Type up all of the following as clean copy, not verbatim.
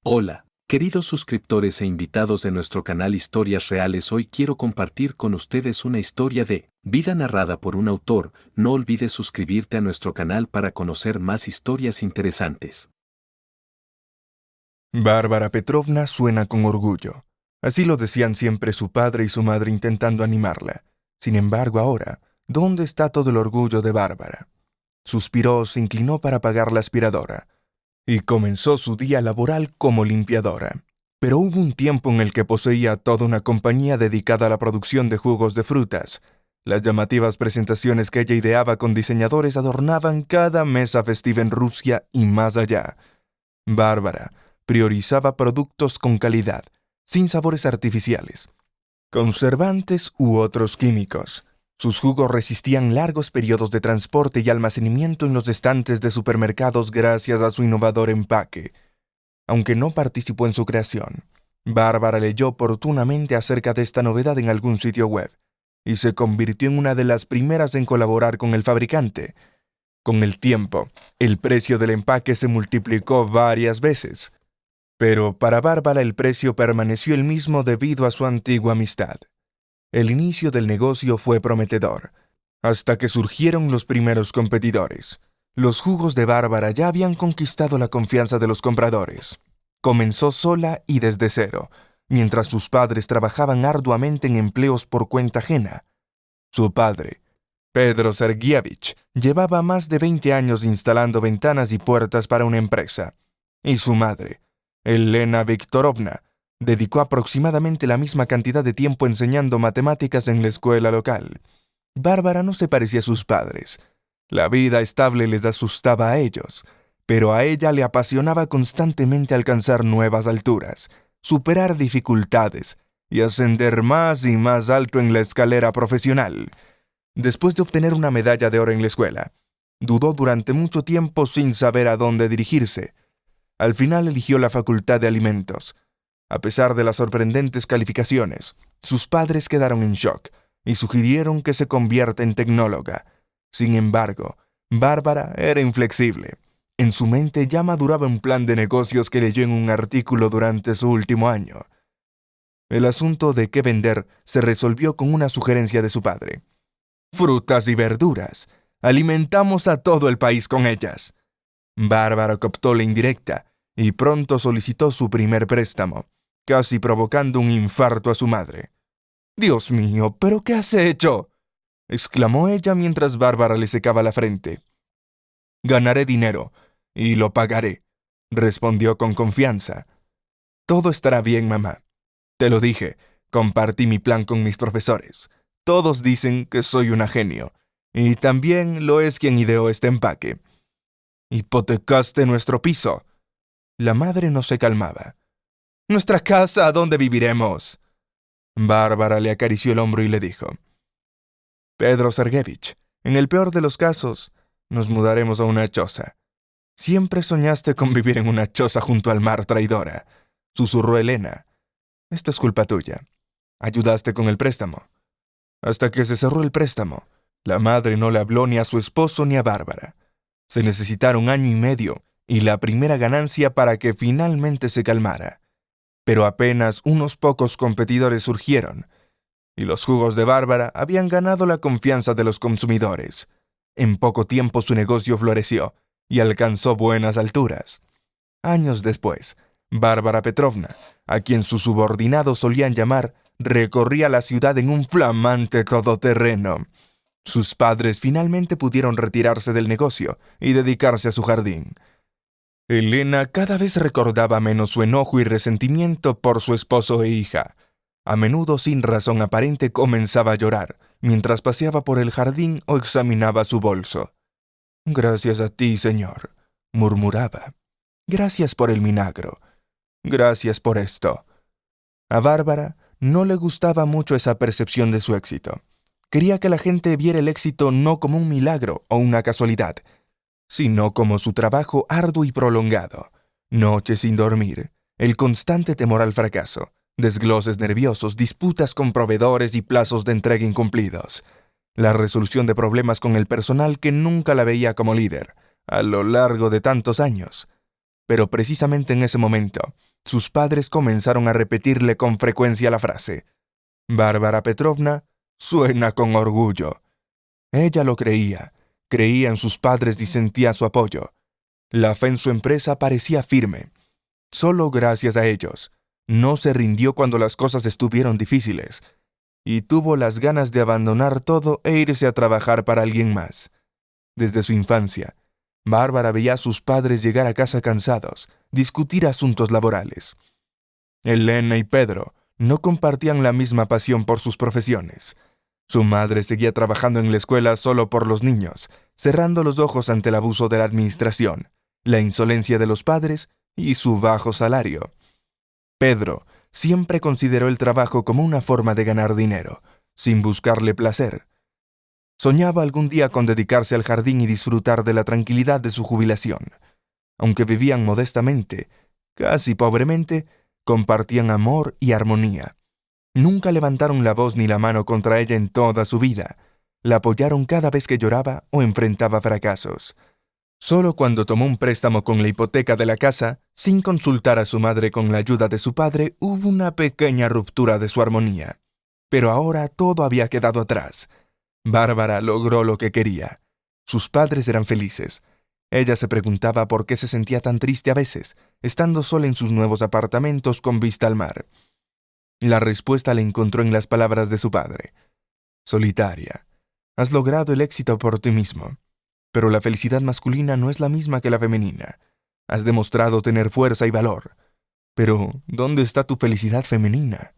Hola, queridos suscriptores e invitados de nuestro canal Historias Reales. Hoy quiero compartir con ustedes una historia de vida narrada por un autor. No olvides suscribirte a nuestro canal para conocer más historias interesantes. Bárbara Petrovna suena con orgullo. Así lo decían siempre su padre y su madre intentando animarla. Sin embargo, ahora, ¿dónde está todo el orgullo de Bárbara? Suspiró, se inclinó para apagar la aspiradora y comenzó su día laboral como limpiadora. Pero hubo un tiempo en el que poseía toda una compañía dedicada a la producción de jugos de frutas. Las llamativas presentaciones que ella ideaba con diseñadores adornaban cada mesa festiva en Rusia y más allá. Bárbara priorizaba productos con calidad, sin sabores artificiales, conservantes u otros químicos. Sus jugos resistían largos periodos de transporte y almacenamiento en los estantes de supermercados gracias a su innovador empaque. Aunque no participó en su creación, Bárbara leyó oportunamente acerca de esta novedad en algún sitio web y se convirtió en una de las primeras en colaborar con el fabricante. Con el tiempo, el precio del empaque se multiplicó varias veces. Pero para Bárbara el precio permaneció el mismo debido a su antigua amistad. El inicio del negocio fue prometedor, hasta que surgieron los primeros competidores. Los jugos de Bárbara ya habían conquistado la confianza de los compradores. Comenzó sola y desde cero, mientras sus padres trabajaban arduamente en empleos por cuenta ajena. Su padre, Pedro Sergievich, llevaba más de 20 años instalando ventanas y puertas para una empresa, y su madre, Elena Viktorovna, dedicó aproximadamente la misma cantidad de tiempo enseñando matemáticas en la escuela local. Bárbara no se parecía a sus padres. La vida estable les asustaba a ellos, pero a ella le apasionaba constantemente alcanzar nuevas alturas, superar dificultades y ascender más y más alto en la escalera profesional. Después de obtener una medalla de oro en la escuela, dudó durante mucho tiempo sin saber a dónde dirigirse. Al final eligió la Facultad de Alimentos. A pesar de las sorprendentes calificaciones, sus padres quedaron en shock y sugirieron que se convierta en tecnóloga. Sin embargo, Bárbara era inflexible. En su mente ya maduraba un plan de negocios que leyó en un artículo durante su último año. El asunto de qué vender se resolvió con una sugerencia de su padre. Frutas y verduras. Alimentamos a todo el país con ellas. Bárbara captó la indirecta y pronto solicitó su primer préstamo, casi provocando un infarto a su madre. «Dios mío, ¿pero qué has hecho?», exclamó ella mientras Bárbara le secaba la frente. «Ganaré dinero y lo pagaré», respondió con confianza. «Todo estará bien, mamá. Te lo dije, compartí mi plan con mis profesores. Todos dicen que soy una genio, y también lo es quien ideó este empaque. Hipotecaste nuestro piso». La madre no se calmaba. «¿Nuestra casa a dónde viviremos?». Bárbara le acarició el hombro y le dijo: «Pedro Sergevich, en el peor de los casos, nos mudaremos a una choza». «Siempre soñaste con vivir en una choza junto al mar, traidora», susurró Elena. «Esto es culpa tuya. Ayudaste con el préstamo». Hasta que se cerró el préstamo, la madre no le habló ni a su esposo ni a Bárbara. Se necesitaron 1 año y medio y la primera ganancia para que finalmente se calmara. Pero apenas unos pocos competidores surgieron, y los jugos de Bárbara habían ganado la confianza de los consumidores. En poco tiempo su negocio floreció y alcanzó buenas alturas. Años después, Bárbara Petrovna, a quien sus subordinados solían llamar, recorría la ciudad en un flamante todoterreno. Sus padres finalmente pudieron retirarse del negocio y dedicarse a su jardín. Elena cada vez recordaba menos su enojo y resentimiento por su esposo e hija. A menudo, sin razón aparente, comenzaba a llorar mientras paseaba por el jardín o examinaba su bolso. «Gracias a ti, Señor», murmuraba. «Gracias por el milagro. Gracias por esto». A Bárbara no le gustaba mucho esa percepción de su éxito. Quería que la gente viera el éxito no como un milagro o una casualidad, sino como su trabajo arduo y prolongado. Noches sin dormir, el constante temor al fracaso, desgloses nerviosos, disputas con proveedores y plazos de entrega incumplidos. La resolución de problemas con el personal que nunca la veía como líder, a lo largo de tantos años. Pero precisamente en ese momento, sus padres comenzaron a repetirle con frecuencia la frase: «Bárbara Petrovna suena con orgullo». Ella lo creía en sus padres y sentía su apoyo. La fe en su empresa parecía firme. Solo gracias a ellos, no se rindió cuando las cosas estuvieron difíciles, y tuvo las ganas de abandonar todo e irse a trabajar para alguien más. Desde su infancia, Bárbara veía a sus padres llegar a casa cansados, discutir asuntos laborales. Elena y Pedro no compartían la misma pasión por sus profesiones. Su madre seguía trabajando en la escuela solo por los niños, cerrando los ojos ante el abuso de la administración, la insolencia de los padres y su bajo salario. Pedro siempre consideró el trabajo como una forma de ganar dinero, sin buscarle placer. Soñaba algún día con dedicarse al jardín y disfrutar de la tranquilidad de su jubilación. Aunque vivían modestamente, casi pobremente, compartían amor y armonía. Nunca levantaron la voz ni la mano contra ella en toda su vida. La apoyaron cada vez que lloraba o enfrentaba fracasos. Solo cuando tomó un préstamo con la hipoteca de la casa, sin consultar a su madre con la ayuda de su padre, hubo una pequeña ruptura de su armonía. Pero ahora todo había quedado atrás. Bárbara logró lo que quería. Sus padres eran felices. Ella se preguntaba por qué se sentía tan triste a veces, estando sola en sus nuevos apartamentos con vista al mar. La respuesta la encontró en las palabras de su padre. «Solitaria, has logrado el éxito por ti mismo. Pero la felicidad masculina no es la misma que la femenina. Has demostrado tener fuerza y valor. Pero, ¿dónde está tu felicidad femenina?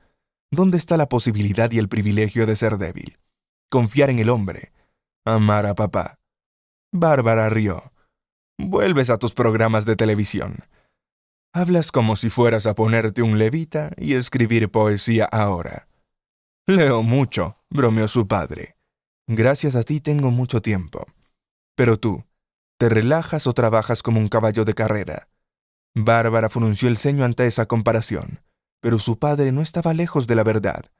¿Dónde está la posibilidad y el privilegio de ser débil? Confiar en el hombre. Amar a papá». Bárbara rió. «Vuelves a tus programas de televisión. Hablas como si fueras a ponerte un levita y escribir poesía ahora». «Leo mucho», bromeó su padre. «Gracias a ti tengo mucho tiempo. Pero tú, ¿te relajas o trabajas como un caballo de carrera?». Bárbara frunció el ceño ante esa comparación, pero su padre no estaba lejos de la verdad.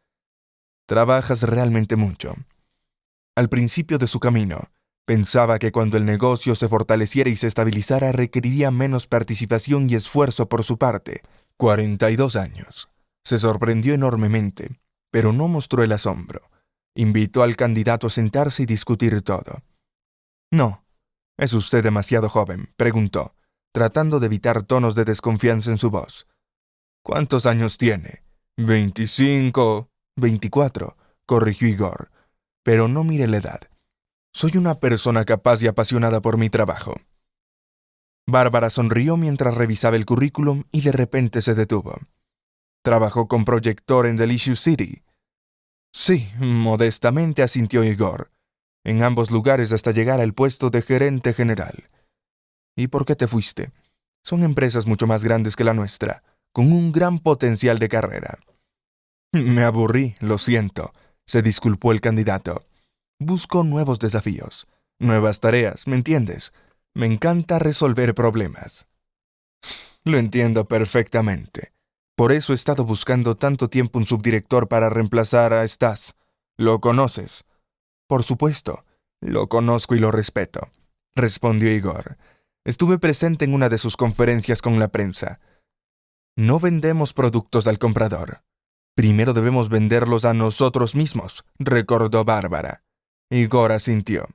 «Trabajas realmente mucho». Al principio de su camino, pensaba que cuando el negocio se fortaleciera y se estabilizara requeriría menos participación y esfuerzo por su parte. 42 años. Se sorprendió enormemente, pero no mostró el asombro. Invitó al candidato a sentarse y discutir todo. «No, ¿es usted demasiado joven?», preguntó, tratando de evitar tonos de desconfianza en su voz. «¿Cuántos años tiene?». 25, 24, corrigió Igor. «Pero no mire la edad. Soy una persona capaz y apasionada por mi trabajo». Bárbara sonrió mientras revisaba el currículum y de repente se detuvo. «¿Trabajó con proyector en Delicious City?». «Sí», modestamente asintió Igor. «En ambos lugares hasta llegar al puesto de gerente general». «¿Y por qué te fuiste? Son empresas mucho más grandes que la nuestra, con un gran potencial de carrera». «Me aburrí, lo siento», se disculpó el candidato. «Busco nuevos desafíos, nuevas tareas, ¿me entiendes? Me encanta resolver problemas». «Lo entiendo perfectamente. Por eso he estado buscando tanto tiempo un subdirector para reemplazar a Stas. ¿Lo conoces?». «Por supuesto, lo conozco y lo respeto», respondió Igor. «Estuve presente en una de sus conferencias con la prensa. No vendemos productos al comprador. Primero debemos venderlos a nosotros mismos», recordó Bárbara. Igor asintió.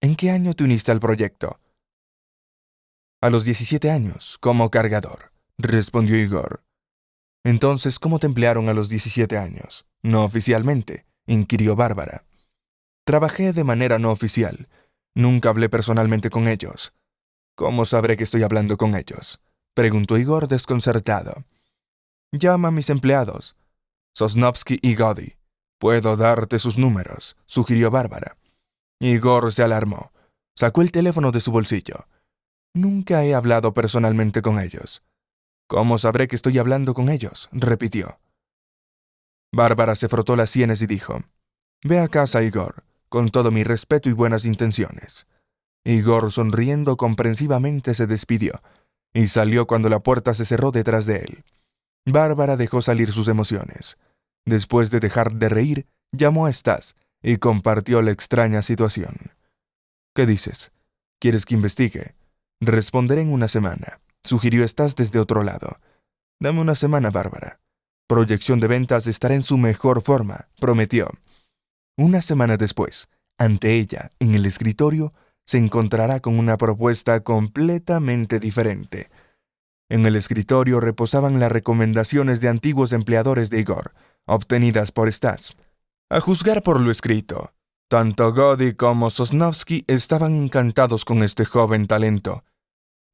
«¿En qué año te uniste al proyecto?». «A los 17 años, como cargador», respondió Igor. «Entonces, ¿cómo te emplearon a los 17 años? No oficialmente», inquirió Bárbara. «Trabajé de manera no oficial. Nunca hablé personalmente con ellos». «¿Cómo sabré que estoy hablando con ellos?», preguntó Igor desconcertado. «Llama a mis empleados, Sosnovsky y Godi. Puedo darte sus números», sugirió Bárbara. Igor se alarmó. Sacó el teléfono de su bolsillo. «Nunca he hablado personalmente con ellos». «¿Cómo sabré que estoy hablando con ellos?», repitió. Bárbara se frotó las sienes y dijo: «Ve a casa, Igor, con todo mi respeto y buenas intenciones». Igor, sonriendo comprensivamente, se despidió y salió cuando la puerta se cerró detrás de él. Bárbara dejó salir sus emociones. Después de dejar de reír, llamó a Stas y compartió la extraña situación. «¿Qué dices? ¿Quieres que investigue?». «Responderé en una semana», sugirió Stas desde otro lado. Dame una semana, Bárbara. Proyección de ventas estará en su mejor forma, prometió. Una semana después, ante ella, en el escritorio, se encontrará con una propuesta completamente diferente. En el escritorio reposaban las recomendaciones de antiguos empleadores de Igor, obtenidas por Stas. A juzgar por lo escrito, tanto Gody como Sosnovsky estaban encantados con este joven talento.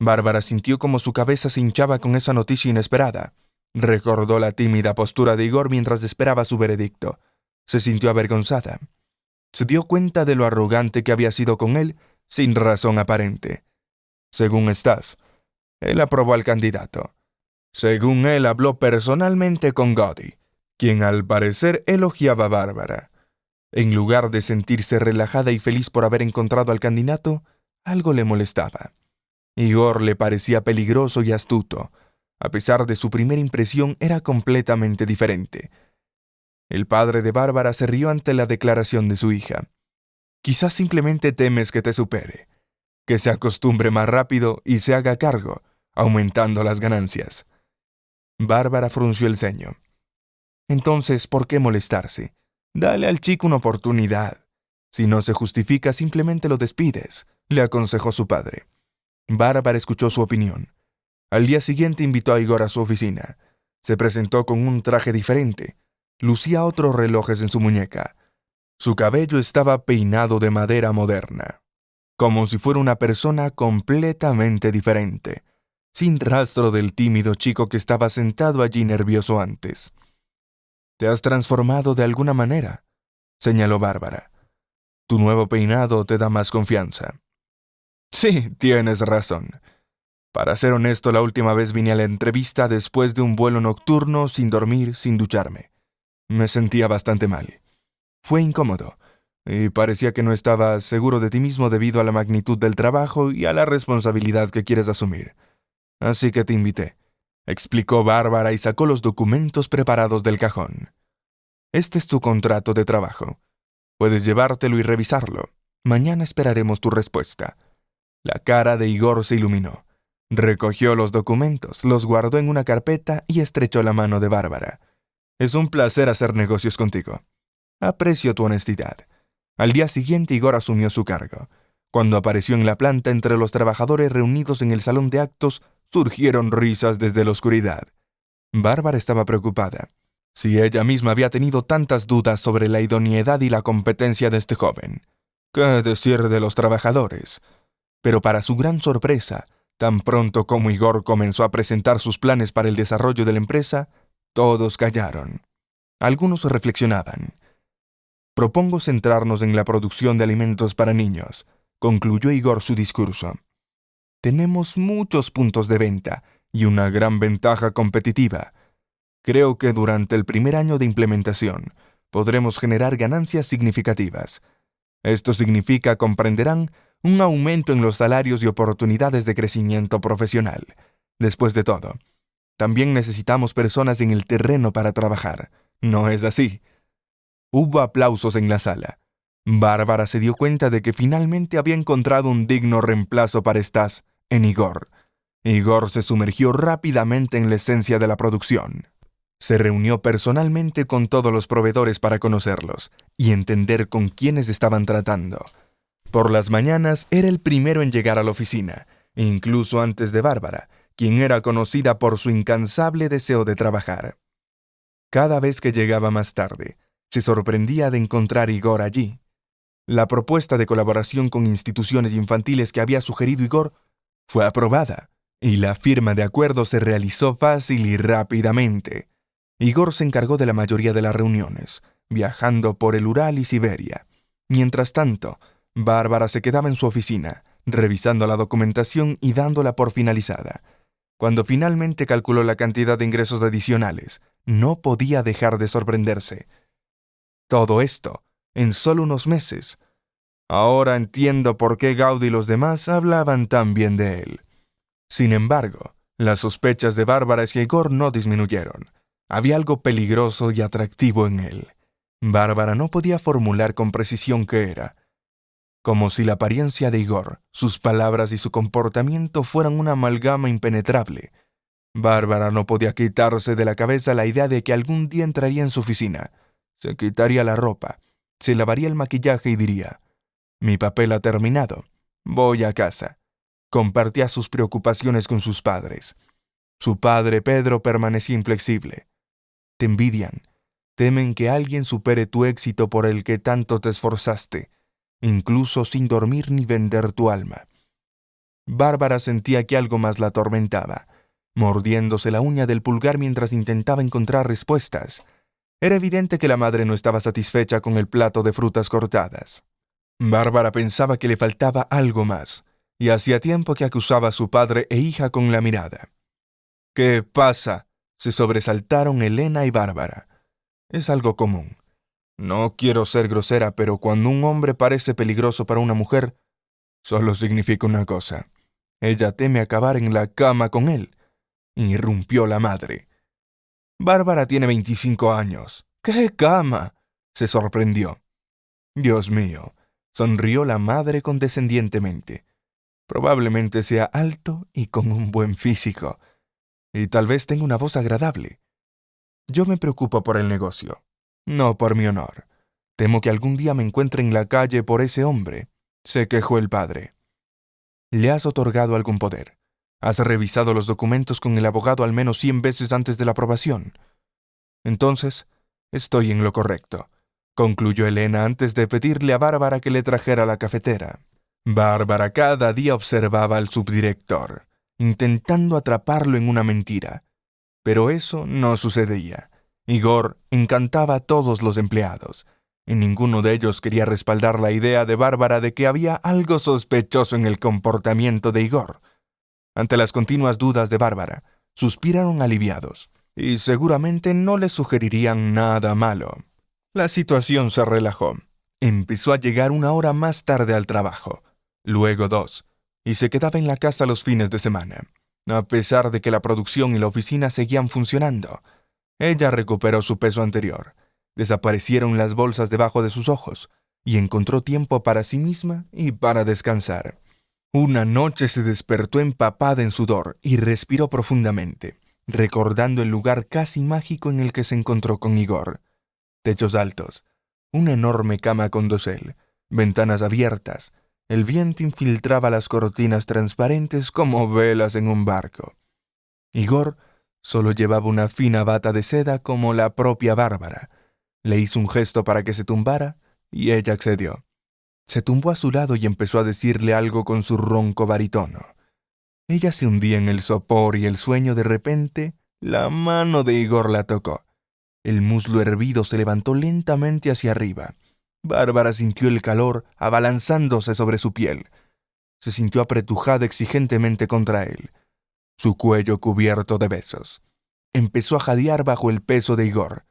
Bárbara sintió como su cabeza se hinchaba con esa noticia inesperada. Recordó la tímida postura de Igor mientras esperaba su veredicto. Se sintió avergonzada. Se dio cuenta de lo arrogante que había sido con él, sin razón aparente. Según Stas, él aprobó al candidato. Según él, habló personalmente con Gody, quien al parecer elogiaba a Bárbara. En lugar de sentirse relajada y feliz por haber encontrado al candidato, algo le molestaba. Igor le parecía peligroso y astuto. A pesar de su primera impresión, era completamente diferente. El padre de Bárbara se rió ante la declaración de su hija. Quizás simplemente temes que te supere, que se acostumbre más rápido y se haga cargo, aumentando las ganancias. Bárbara frunció el ceño. Entonces, ¿por qué molestarse? Dale al chico una oportunidad. Si no se justifica, simplemente lo despides, le aconsejó su padre. Bárbara escuchó su opinión. Al día siguiente invitó a Igor a su oficina. Se presentó con un traje diferente. Lucía otros relojes en su muñeca. Su cabello estaba peinado de madera moderna, como si fuera una persona completamente diferente, sin rastro del tímido chico que estaba sentado allí nervioso antes. «Te has transformado de alguna manera», señaló Bárbara. «Tu nuevo peinado te da más confianza». «Sí, tienes razón. Para ser honesto, la última vez vine a la entrevista después de un vuelo nocturno, sin dormir, sin ducharme. Me sentía bastante mal. Fue incómodo, y parecía que no estabas seguro de ti mismo debido a la magnitud del trabajo y a la responsabilidad que quieres asumir. Así que te invité», explicó Bárbara y sacó los documentos preparados del cajón. «Este es tu contrato de trabajo. Puedes llevártelo y revisarlo. Mañana esperaremos tu respuesta». La cara de Igor se iluminó. Recogió los documentos, los guardó en una carpeta y estrechó la mano de Bárbara. «Es un placer hacer negocios contigo. Aprecio tu honestidad». Al día siguiente, Igor asumió su cargo. Cuando apareció en la planta entre los trabajadores reunidos en el salón de actos, surgieron risas desde la oscuridad. Bárbara estaba preocupada. Si ella misma había tenido tantas dudas sobre la idoneidad y la competencia de este joven, ¿qué decir de los trabajadores? Pero para su gran sorpresa, tan pronto como Igor comenzó a presentar sus planes para el desarrollo de la empresa, todos callaron. Algunos reflexionaban. «Propongo centrarnos en la producción de alimentos para niños», concluyó Igor su discurso. «Tenemos muchos puntos de venta y una gran ventaja competitiva. Creo que durante el primer año de implementación podremos generar ganancias significativas. Esto significa, comprenderán, un aumento en los salarios y oportunidades de crecimiento profesional. Después de todo, también necesitamos personas en el terreno para trabajar. ¿No es así?» Hubo aplausos en la sala. Bárbara se dio cuenta de que finalmente había encontrado un digno reemplazo para Stas en Igor. Igor se sumergió rápidamente en la esencia de la producción. Se reunió personalmente con todos los proveedores para conocerlos y entender con quiénes estaban tratando. Por las mañanas era el primero en llegar a la oficina, incluso antes de Bárbara, quien era conocida por su incansable deseo de trabajar. Cada vez que llegaba más tarde, se sorprendía de encontrar a Igor allí. La propuesta de colaboración con instituciones infantiles que había sugerido Igor fue aprobada, y la firma de acuerdo se realizó fácil y rápidamente. Igor se encargó de la mayoría de las reuniones, viajando por el Ural y Siberia. Mientras tanto, Bárbara se quedaba en su oficina, revisando la documentación y dándola por finalizada. Cuando finalmente calculó la cantidad de ingresos adicionales, no podía dejar de sorprenderse. Todo esto en solo unos meses. Ahora entiendo por qué Gaudy y los demás hablaban tan bien de él. Sin embargo, las sospechas de Bárbara y Igor no disminuyeron. Había algo peligroso y atractivo en él. Bárbara no podía formular con precisión qué era. Como si la apariencia de Igor, sus palabras y su comportamiento fueran una amalgama impenetrable. Bárbara no podía quitarse de la cabeza la idea de que algún día entraría en su oficina, se quitaría la ropa, se lavaría el maquillaje y diría: «Mi papel ha terminado, voy a casa». Compartía sus preocupaciones con sus padres. Su padre, Pedro, permanecía inflexible. Te envidian, temen que alguien supere tu éxito por el que tanto te esforzaste, incluso sin dormir ni vender tu alma. Bárbara sentía que algo más la atormentaba, mordiéndose la uña del pulgar mientras intentaba encontrar respuestas. Era evidente que la madre no estaba satisfecha con el plato de frutas cortadas. Bárbara pensaba que le faltaba algo más, y hacía tiempo que acusaba a su padre e hija con la mirada. «¿Qué pasa?», se sobresaltaron Elena y Bárbara. «Es algo común. No quiero ser grosera, pero cuando un hombre parece peligroso para una mujer, solo significa una cosa. Ella teme acabar en la cama con él», irrumpió la madre. «Bárbara tiene 25 años. ¿Qué cama?», se sorprendió. «Dios mío», sonrió la madre condescendientemente. «Probablemente sea alto y con un buen físico. Y tal vez tenga una voz agradable. Yo me preocupo por el negocio, no por mi honor. Temo que algún día me encuentre en la calle por ese hombre», se quejó el padre. «¿Le has otorgado algún poder? ¿Has revisado los documentos con el abogado al menos 100 veces antes de la aprobación? Entonces, estoy en lo correcto», concluyó Elena antes de pedirle a Bárbara que le trajera la cafetera. Bárbara cada día observaba al subdirector, intentando atraparlo en una mentira. Pero eso no sucedía. Igor encantaba a todos los empleados, y ninguno de ellos quería respaldar la idea de Bárbara de que había algo sospechoso en el comportamiento de Igor. Ante las continuas dudas de Bárbara, suspiraron aliviados, y seguramente no le sugerirían nada malo. La situación se relajó. Empezó a llegar 1 hora más tarde al trabajo, luego 2, y se quedaba en la casa los fines de semana. A pesar de que la producción y la oficina seguían funcionando, ella recuperó su peso anterior, desaparecieron las bolsas debajo de sus ojos, y encontró tiempo para sí misma y para descansar. Una noche se despertó empapada en sudor y respiró profundamente, recordando el lugar casi mágico en el que se encontró con Igor. Techos altos, una enorme cama con dosel, ventanas abiertas. El viento infiltraba las cortinas transparentes como velas en un barco. Igor solo llevaba una fina bata de seda como la propia Bárbara. Le hizo un gesto para que se tumbara y ella accedió. Se tumbó a su lado y empezó a decirle algo con su ronco barítono. Ella se hundía en el sopor y el sueño. De repente, la mano de Igor la tocó. El muslo hervido se levantó lentamente hacia arriba. Bárbara sintió el calor abalanzándose sobre su piel. Se sintió apretujada exigentemente contra él, su cuello cubierto de besos. Empezó a jadear bajo el peso de Igor.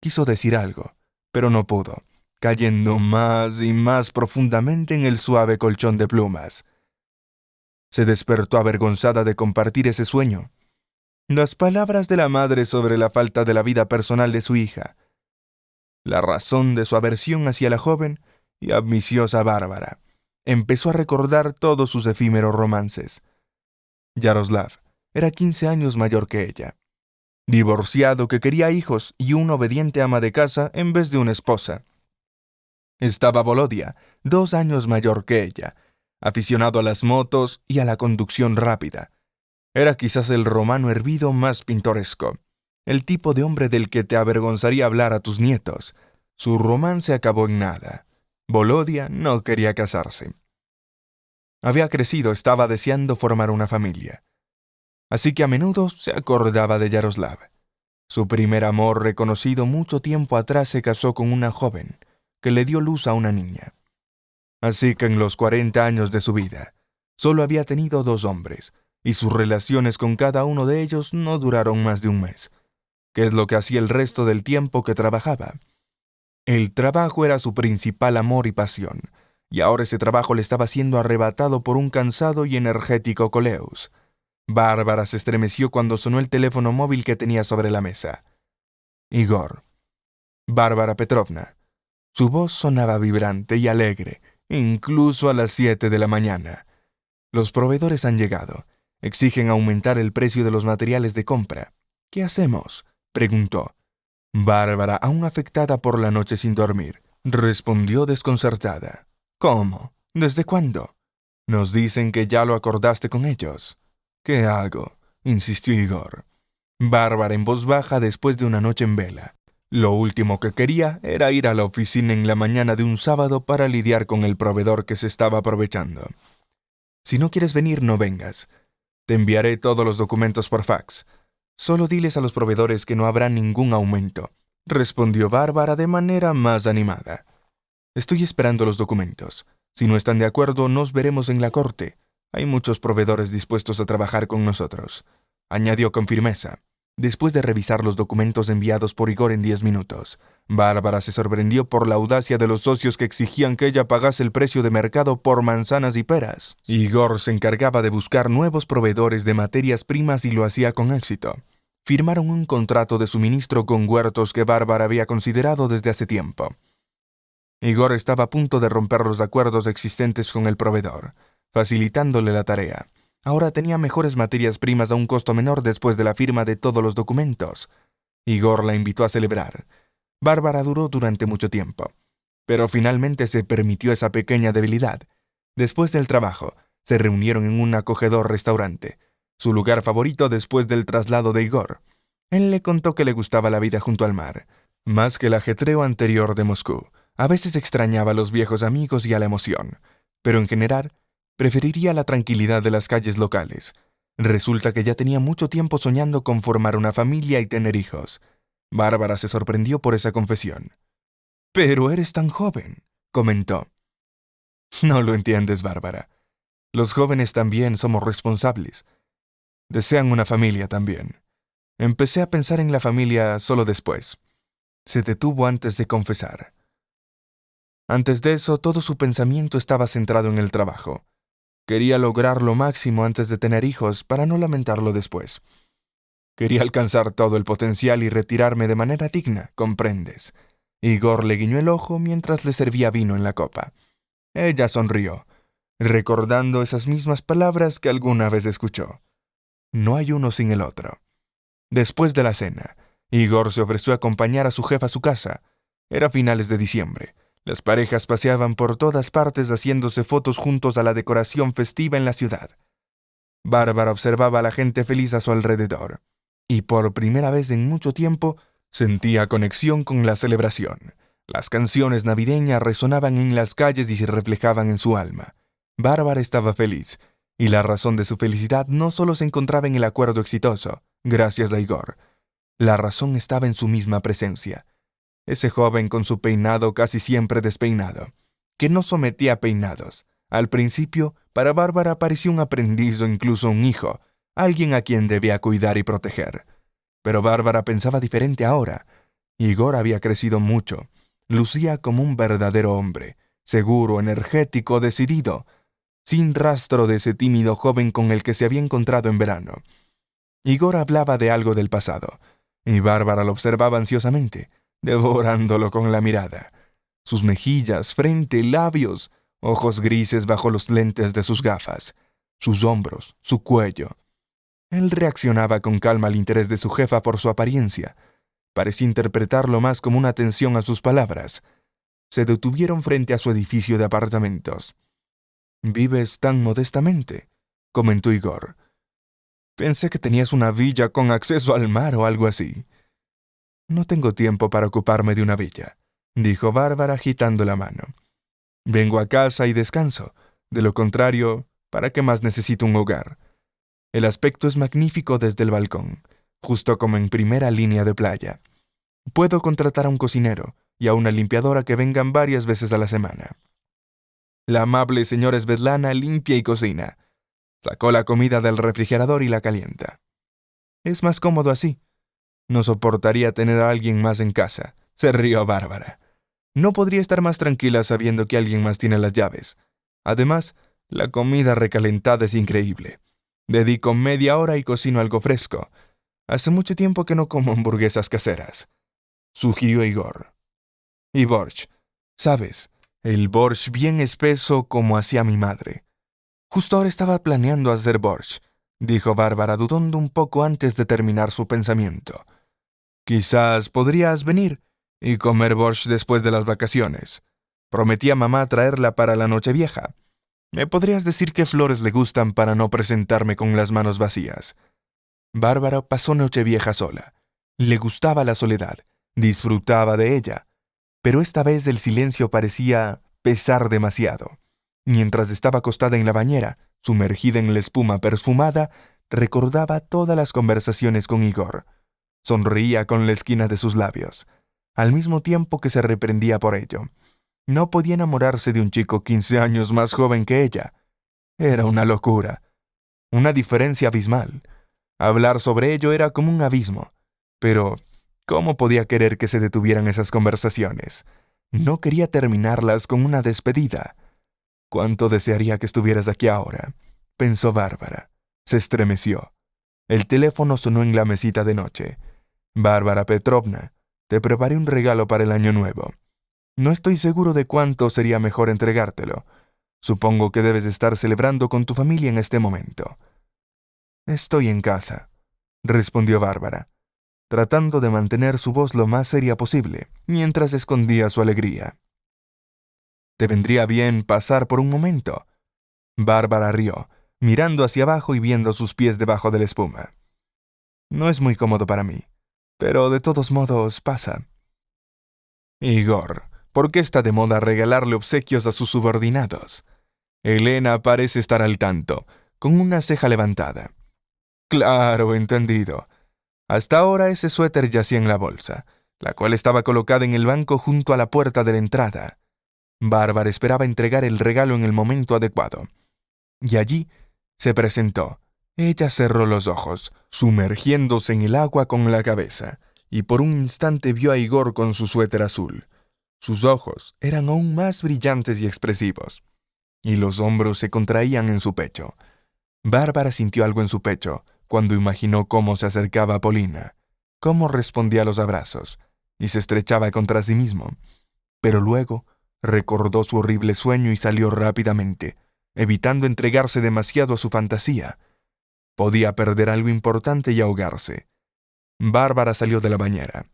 Quiso decir algo, pero no pudo, cayendo más y más profundamente en el suave colchón de plumas. Se despertó avergonzada de compartir ese sueño. Las palabras de la madre sobre la falta de la vida personal de su hija, la razón de su aversión hacia la joven y ambiciosa Bárbara. Empezó a recordar todos sus efímeros romances. Yaroslav era 15 años mayor que ella, divorciado que quería hijos y una obediente ama de casa en vez de una esposa. Estaba Volodia, 2 años mayor que ella, aficionado a las motos y a la conducción rápida. Era quizás el romano hervido más pintoresco, el tipo de hombre del que te avergonzaría hablar a tus nietos. Su romance acabó en nada. Volodia no quería casarse. Había crecido, estaba deseando formar una familia. Así que a menudo se acordaba de Yaroslav. Su primer amor, reconocido mucho tiempo atrás, se casó con una joven que le dio luz a una niña. Así que en los 40 años de su vida, solo había tenido 2 hombres, y sus relaciones con cada uno de ellos no duraron más de un mes, que es lo que hacía el resto del tiempo que trabajaba. El trabajo era su principal amor y pasión, y ahora ese trabajo le estaba siendo arrebatado por un cansado y energético Coleus. Bárbara se estremeció cuando sonó el teléfono móvil que tenía sobre la mesa. Igor. Bárbara Petrovna. Su voz sonaba vibrante y alegre, incluso a las 7 de la mañana. Los proveedores han llegado. Exigen aumentar el precio de los materiales de compra. ¿Qué hacemos?, preguntó. Bárbara, aún afectada por la noche sin dormir, respondió desconcertada. ¿Cómo? ¿Desde cuándo? Nos dicen que ya lo acordaste con ellos. ¿Qué hago?, insistió Igor. Bárbara en voz baja después de una noche en vela. Lo último que quería era ir a la oficina en la mañana de un sábado para lidiar con el proveedor que se estaba aprovechando. Si no quieres venir, no vengas. Te enviaré todos los documentos por fax. Solo diles a los proveedores que no habrá ningún aumento, respondió Bárbara de manera más animada. Estoy esperando los documentos. Si no están de acuerdo, nos veremos en la corte. Hay muchos proveedores dispuestos a trabajar con nosotros, añadió con firmeza. Después de revisar los documentos enviados por Igor en 10 minutos, Bárbara se sorprendió por la audacia de los socios que exigían que ella pagase el precio de mercado por manzanas y peras. Igor se encargaba de buscar nuevos proveedores de materias primas y lo hacía con éxito. Firmaron un contrato de suministro con huertos que Bárbara había considerado desde hace tiempo. Igor estaba a punto de romper los acuerdos existentes con el proveedor, facilitándole la tarea. Ahora tenía mejores materias primas a un costo menor después de la firma de todos los documentos. Igor la invitó a celebrar. Bárbara duró durante mucho tiempo, pero finalmente se permitió esa pequeña debilidad. Después del trabajo, se reunieron en un acogedor restaurante, su lugar favorito después del traslado de Igor. Él le contó que le gustaba la vida junto al mar, más que el ajetreo anterior de Moscú. A veces extrañaba a los viejos amigos y a la emoción, pero en general preferiría la tranquilidad de las calles locales. Resulta que ya tenía mucho tiempo soñando con formar una familia y tener hijos. Bárbara se sorprendió por esa confesión. «Pero eres tan joven», comentó. «No lo entiendes, Bárbara. Los jóvenes también somos responsables. Desean una familia también. Empecé a pensar en la familia solo después». Se detuvo antes de confesar. Antes de eso, todo su pensamiento estaba centrado en el trabajo. Quería lograr lo máximo antes de tener hijos para no lamentarlo después. Quería alcanzar todo el potencial y retirarme de manera digna, ¿comprendes? Igor le guiñó el ojo mientras le servía vino en la copa. Ella sonrió, recordando esas mismas palabras que alguna vez escuchó. No hay uno sin el otro. Después de la cena, Igor se ofreció a acompañar a su jefa a su casa. Era finales de diciembre. Las parejas paseaban por todas partes haciéndose fotos juntos a la decoración festiva en la ciudad. Bárbara observaba a la gente feliz a su alrededor, y por primera vez en mucho tiempo sentía conexión con la celebración. Las canciones navideñas resonaban en las calles y se reflejaban en su alma. Bárbara estaba feliz, y la razón de su felicidad no solo se encontraba en el acuerdo exitoso, gracias a Igor. La razón estaba en su misma presencia. Ese joven con su peinado casi siempre despeinado, que no sometía a peinados. Al principio, para Bárbara parecía un aprendiz o incluso un hijo, alguien a quien debía cuidar y proteger. Pero Bárbara pensaba diferente ahora. Igor había crecido mucho. Lucía como un verdadero hombre, seguro, energético, decidido, sin rastro de ese tímido joven con el que se había encontrado en verano. Igor hablaba de algo del pasado, y Bárbara lo observaba ansiosamente, devorándolo con la mirada. Sus mejillas, frente, labios, ojos grises bajo los lentes de sus gafas, sus hombros, su cuello. Él reaccionaba con calma al interés de su jefa por su apariencia. Parecía interpretarlo más como una atención a sus palabras. Se detuvieron frente a su edificio de apartamentos. «¿Vives tan modestamente?», comentó Igor. «Pensé que tenías una villa con acceso al mar o algo así». «No tengo tiempo para ocuparme de una villa», dijo Bárbara agitando la mano. «Vengo a casa y descanso. De lo contrario, ¿para qué más necesito un hogar? El aspecto es magnífico desde el balcón, justo como en primera línea de playa. Puedo contratar a un cocinero y a una limpiadora que vengan varias veces a la semana. La amable señora Svetlana limpia y cocina. Sacó la comida del refrigerador y la calienta. Es más cómodo así. No soportaría tener a alguien más en casa», se rió Bárbara. «No podría estar más tranquila sabiendo que alguien más tiene las llaves. Además, la comida recalentada es increíble. Dedico media hora y cocino algo fresco. Hace mucho tiempo que no como hamburguesas caseras», sugirió Igor. «Y borsch, ¿sabes? El borsch bien espeso como hacía mi madre. Justo ahora estaba planeando hacer borsch. dijo Bárbara dudando un poco antes de terminar su pensamiento. «Quizás podrías venir y comer borscht después de las vacaciones. Prometí a mamá traerla para la Nochevieja. ¿Me podrías decir qué flores le gustan para no presentarme con las manos vacías?» Bárbara pasó Nochevieja sola. Le gustaba la soledad, disfrutaba de ella, pero esta vez el silencio parecía pesar demasiado. Mientras estaba acostada en la bañera, sumergida en la espuma perfumada, recordaba todas las conversaciones con Igor. Sonreía con la esquina de sus labios, al mismo tiempo que se reprendía por ello. No podía enamorarse de un chico 15 años más joven que ella. Era una locura, una diferencia abismal. Hablar sobre ello era como un abismo. Pero, ¿cómo podía querer que se detuvieran esas conversaciones? No quería terminarlas con una despedida. «Cuánto desearía que estuvieras aquí ahora», pensó Bárbara. Se estremeció. El teléfono sonó en la mesita de noche. «Bárbara Petrovna, te preparé un regalo para el año nuevo. No estoy seguro de cuánto sería mejor entregártelo. Supongo que debes estar celebrando con tu familia en este momento». «Estoy en casa», respondió Bárbara, tratando de mantener su voz lo más seria posible, mientras escondía su alegría. «¿Te vendría bien pasar por un momento?» Bárbara rió, mirando hacia abajo y viendo sus pies debajo de la espuma. «No es muy cómodo para mí, pero de todos modos pasa». «Igor, ¿por qué está de moda regalarle obsequios a sus subordinados?» Elena parece estar al tanto, con una ceja levantada. «Claro, entendido. Hasta ahora ese suéter yacía en la bolsa, la cual estaba colocada en el banco junto a la puerta de la entrada. Bárbara esperaba entregar el regalo en el momento adecuado. Y allí se presentó. Ella cerró los ojos, sumergiéndose en el agua con la cabeza, y por un instante vio a Igor con su suéter azul. Sus ojos eran aún más brillantes y expresivos, y los hombros se contraían en su pecho. Bárbara sintió algo en su pecho cuando imaginó cómo se acercaba a Polina, cómo respondía a los abrazos, y se estrechaba contra sí mismo. Pero luego recordó su horrible sueño y salió rápidamente, evitando entregarse demasiado a su fantasía. Podía perder algo importante y ahogarse. Bárbara salió de la bañera.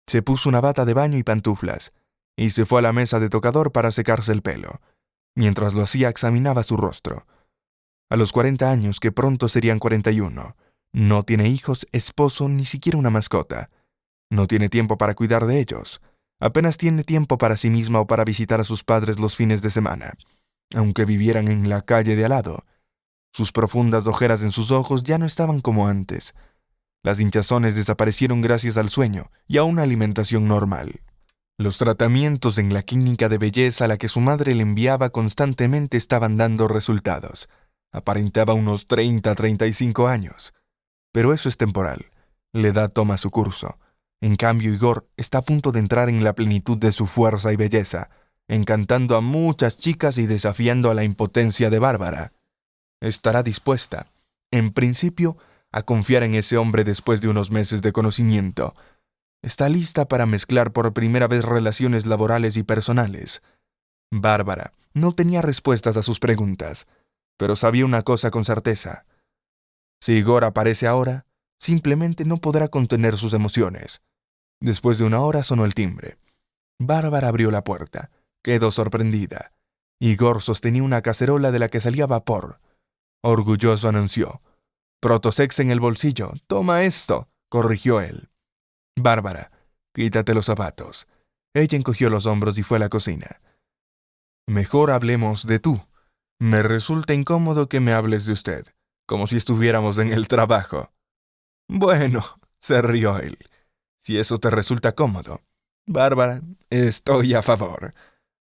Se puso una bata de baño y pantuflas, y se fue a la mesa de tocador para secarse el pelo. Mientras lo hacía, examinaba su rostro. A los 40 años, que pronto serían 41, no tiene hijos, esposo, ni siquiera una mascota. No tiene tiempo para cuidar de ellos. Apenas tiene tiempo para sí misma o para visitar a sus padres los fines de semana, aunque vivieran en la calle de al lado. Sus profundas ojeras en sus ojos ya no estaban como antes. Las hinchazones desaparecieron gracias al sueño y a una alimentación normal. Los tratamientos en la clínica de belleza a la que su madre le enviaba constantemente estaban dando resultados. Aparentaba unos 35 años. Pero eso es temporal. La edad toma su curso. En cambio, Igor está a punto de entrar en la plenitud de su fuerza y belleza, encantando a muchas chicas y desafiando a la impotencia de Bárbara. Estará dispuesta, en principio, a confiar en ese hombre después de unos meses de conocimiento. Está lista para mezclar por primera vez relaciones laborales y personales. Bárbara no tenía respuestas a sus preguntas, pero sabía una cosa con certeza. Si Igor aparece ahora, simplemente no podrá contener sus emociones. Después de una hora sonó el timbre. Bárbara abrió la puerta. Quedó sorprendida. Igor sostenía una cacerola de la que salía vapor. Orgulloso anunció: «Protosex en el bolsillo. Toma esto», corrigió él. «Bárbara, quítate los zapatos». Ella encogió los hombros y fue a la cocina. «Mejor hablemos de tú. Me resulta incómodo que me hables de usted, como si estuviéramos en el trabajo». «Bueno», se rió él, «si eso te resulta cómodo. Bárbara, estoy a favor.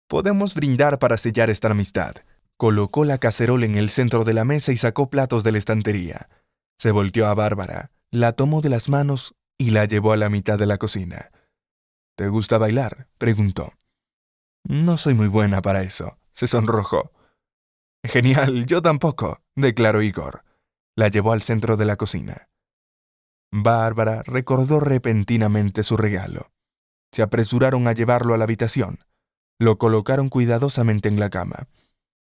Podemos brindar para sellar esta amistad». Colocó la cacerola en el centro de la mesa y sacó platos de la estantería. Se volteó a Bárbara, la tomó de las manos y la llevó a la mitad de la cocina. «¿Te gusta bailar?», preguntó. «No soy muy buena para eso», se sonrojó. «Genial, yo tampoco», declaró Igor. La llevó al centro de la cocina. Bárbara recordó repentinamente su regalo. Se apresuraron a llevarlo a la habitación. Lo colocaron cuidadosamente en la cama.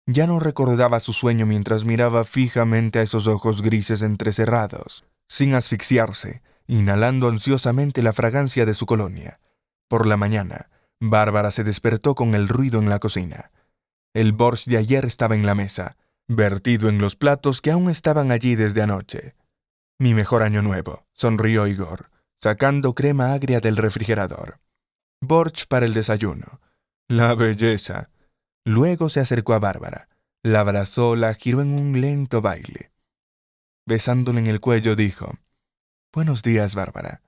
Ya no recordaba su sueño mientras miraba fijamente a esos ojos grises entrecerrados, sin asfixiarse, inhalando ansiosamente la fragancia de su colonia. Por la mañana, Bárbara se despertó con el ruido en la cocina. El borscht de ayer estaba en la mesa, vertido en los platos que aún estaban allí desde anoche. «Mi mejor año nuevo», sonrió Igor, sacando crema agria del refrigerador. «Borscht para el desayuno». «La belleza». Luego se acercó a Bárbara, la abrazó, la giró en un lento baile. Besándole en el cuello dijo: «Buenos días, Bárbara».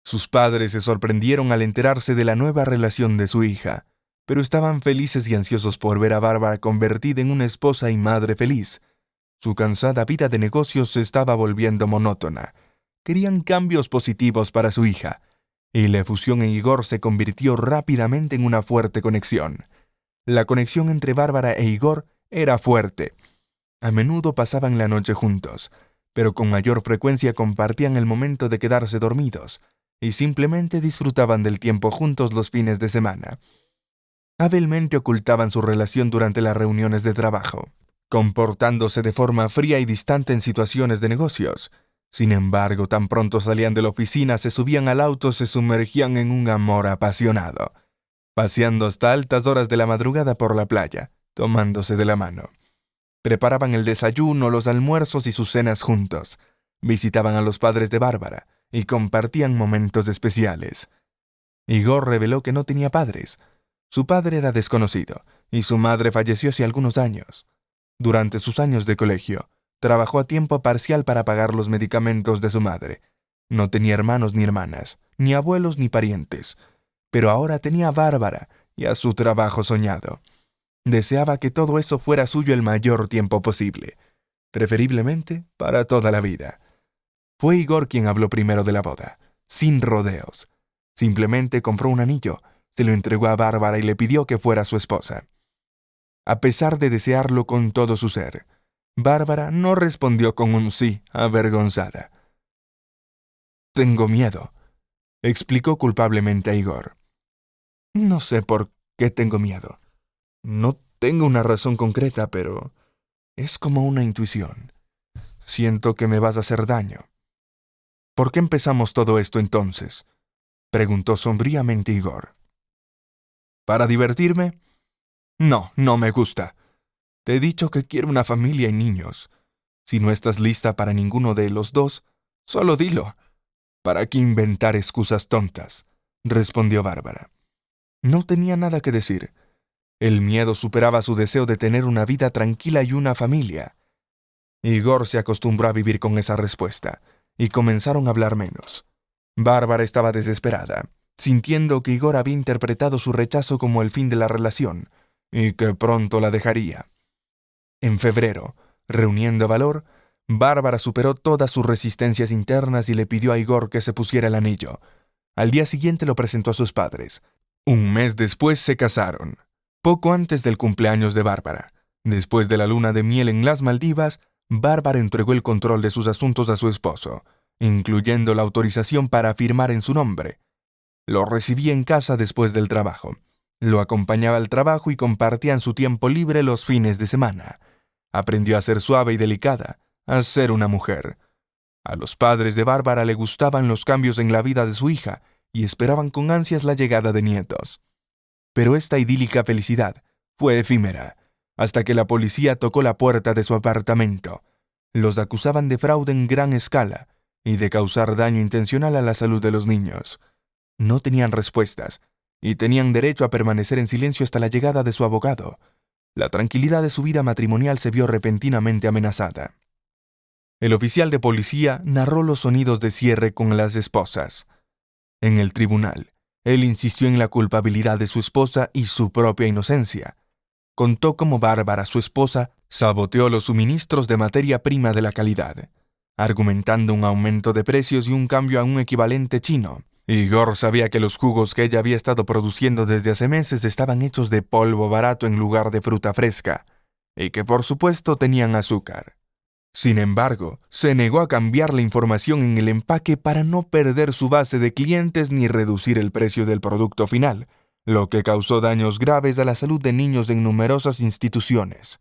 Sus padres se sorprendieron al enterarse de la nueva relación de su hija, pero estaban felices y ansiosos por ver a Bárbara convertida en una esposa y madre feliz. Su cansada vida de negocios se estaba volviendo monótona. Querían cambios positivos para su hija, y la fusión en Igor se convirtió rápidamente en una fuerte conexión. La conexión entre Bárbara e Igor era fuerte. A menudo pasaban la noche juntos, pero con mayor frecuencia compartían el momento de quedarse dormidos, y simplemente disfrutaban del tiempo juntos los fines de semana. Hábilmente ocultaban su relación durante las reuniones de trabajo, comportándose de forma fría y distante en situaciones de negocios. Sin embargo, tan pronto salían de la oficina, se subían al auto, se sumergían en un amor apasionado, paseando hasta altas horas de la madrugada por la playa, tomándose de la mano. Preparaban el desayuno, los almuerzos y sus cenas juntos. Visitaban a los padres de Bárbara y compartían momentos especiales. Igor reveló que no tenía padres. Su padre era desconocido y su madre falleció hace algunos años. Durante sus años de colegio, trabajó a tiempo parcial para pagar los medicamentos de su madre. No tenía hermanos ni hermanas, ni abuelos ni parientes, pero ahora tenía a Bárbara y a su trabajo soñado. Deseaba que todo eso fuera suyo el mayor tiempo posible, preferiblemente para toda la vida. Fue Igor quien habló primero de la boda, sin rodeos. Simplemente compró un anillo, se lo entregó a Bárbara y le pidió que fuera su esposa. A pesar de desearlo con todo su ser, Bárbara no respondió con un sí, avergonzada. «Tengo miedo», explicó culpablemente a Igor. «No sé por qué tengo miedo. No tengo una razón concreta, pero es como una intuición. Siento que me vas a hacer daño». «¿Por qué empezamos todo esto entonces?», preguntó sombríamente Igor. «¿Para divertirme? No, no me gusta. Te he dicho que quiero una familia y niños. Si no estás lista para ninguno de los dos, solo dilo. ¿Para qué inventar excusas tontas?», respondió Bárbara. No tenía nada que decir. El miedo superaba su deseo de tener una vida tranquila y una familia. Igor se acostumbró a vivir con esa respuesta, y comenzaron a hablar menos. Bárbara estaba desesperada, sintiendo que Igor había interpretado su rechazo como el fin de la relación, y que pronto la dejaría. En febrero, reuniendo valor, Bárbara superó todas sus resistencias internas y le pidió a Igor que se pusiera el anillo. Al día siguiente lo presentó a sus padres. Un mes después se casaron. Poco antes del cumpleaños de Bárbara, después de la luna de miel en las Maldivas, Bárbara entregó el control de sus asuntos a su esposo, incluyendo la autorización para firmar en su nombre. Lo recibía en casa después del trabajo. Lo acompañaba al trabajo y compartían su tiempo libre los fines de semana. Aprendió a ser suave y delicada, a ser una mujer. A los padres de Bárbara le gustaban los cambios en la vida de su hija y esperaban con ansias la llegada de nietos. Pero esta idílica felicidad fue efímera, hasta que la policía tocó la puerta de su apartamento. Los acusaban de fraude en gran escala y de causar daño intencional a la salud de los niños. No tenían respuestas y tenían derecho a permanecer en silencio hasta la llegada de su abogado. La tranquilidad de su vida matrimonial se vio repentinamente amenazada. El oficial de policía narró los sonidos de cierre con las esposas. En el tribunal, él insistió en la culpabilidad de su esposa y su propia inocencia. Contó cómo Bárbara, su esposa, saboteó los suministros de materia prima de la calidad, argumentando un aumento de precios y un cambio a un equivalente chino. Igor sabía que los jugos que ella había estado produciendo desde hace meses estaban hechos de polvo barato en lugar de fruta fresca, y que por supuesto tenían azúcar. Sin embargo, se negó a cambiar la información en el empaque para no perder su base de clientes ni reducir el precio del producto final, lo que causó daños graves a la salud de niños en numerosas instituciones.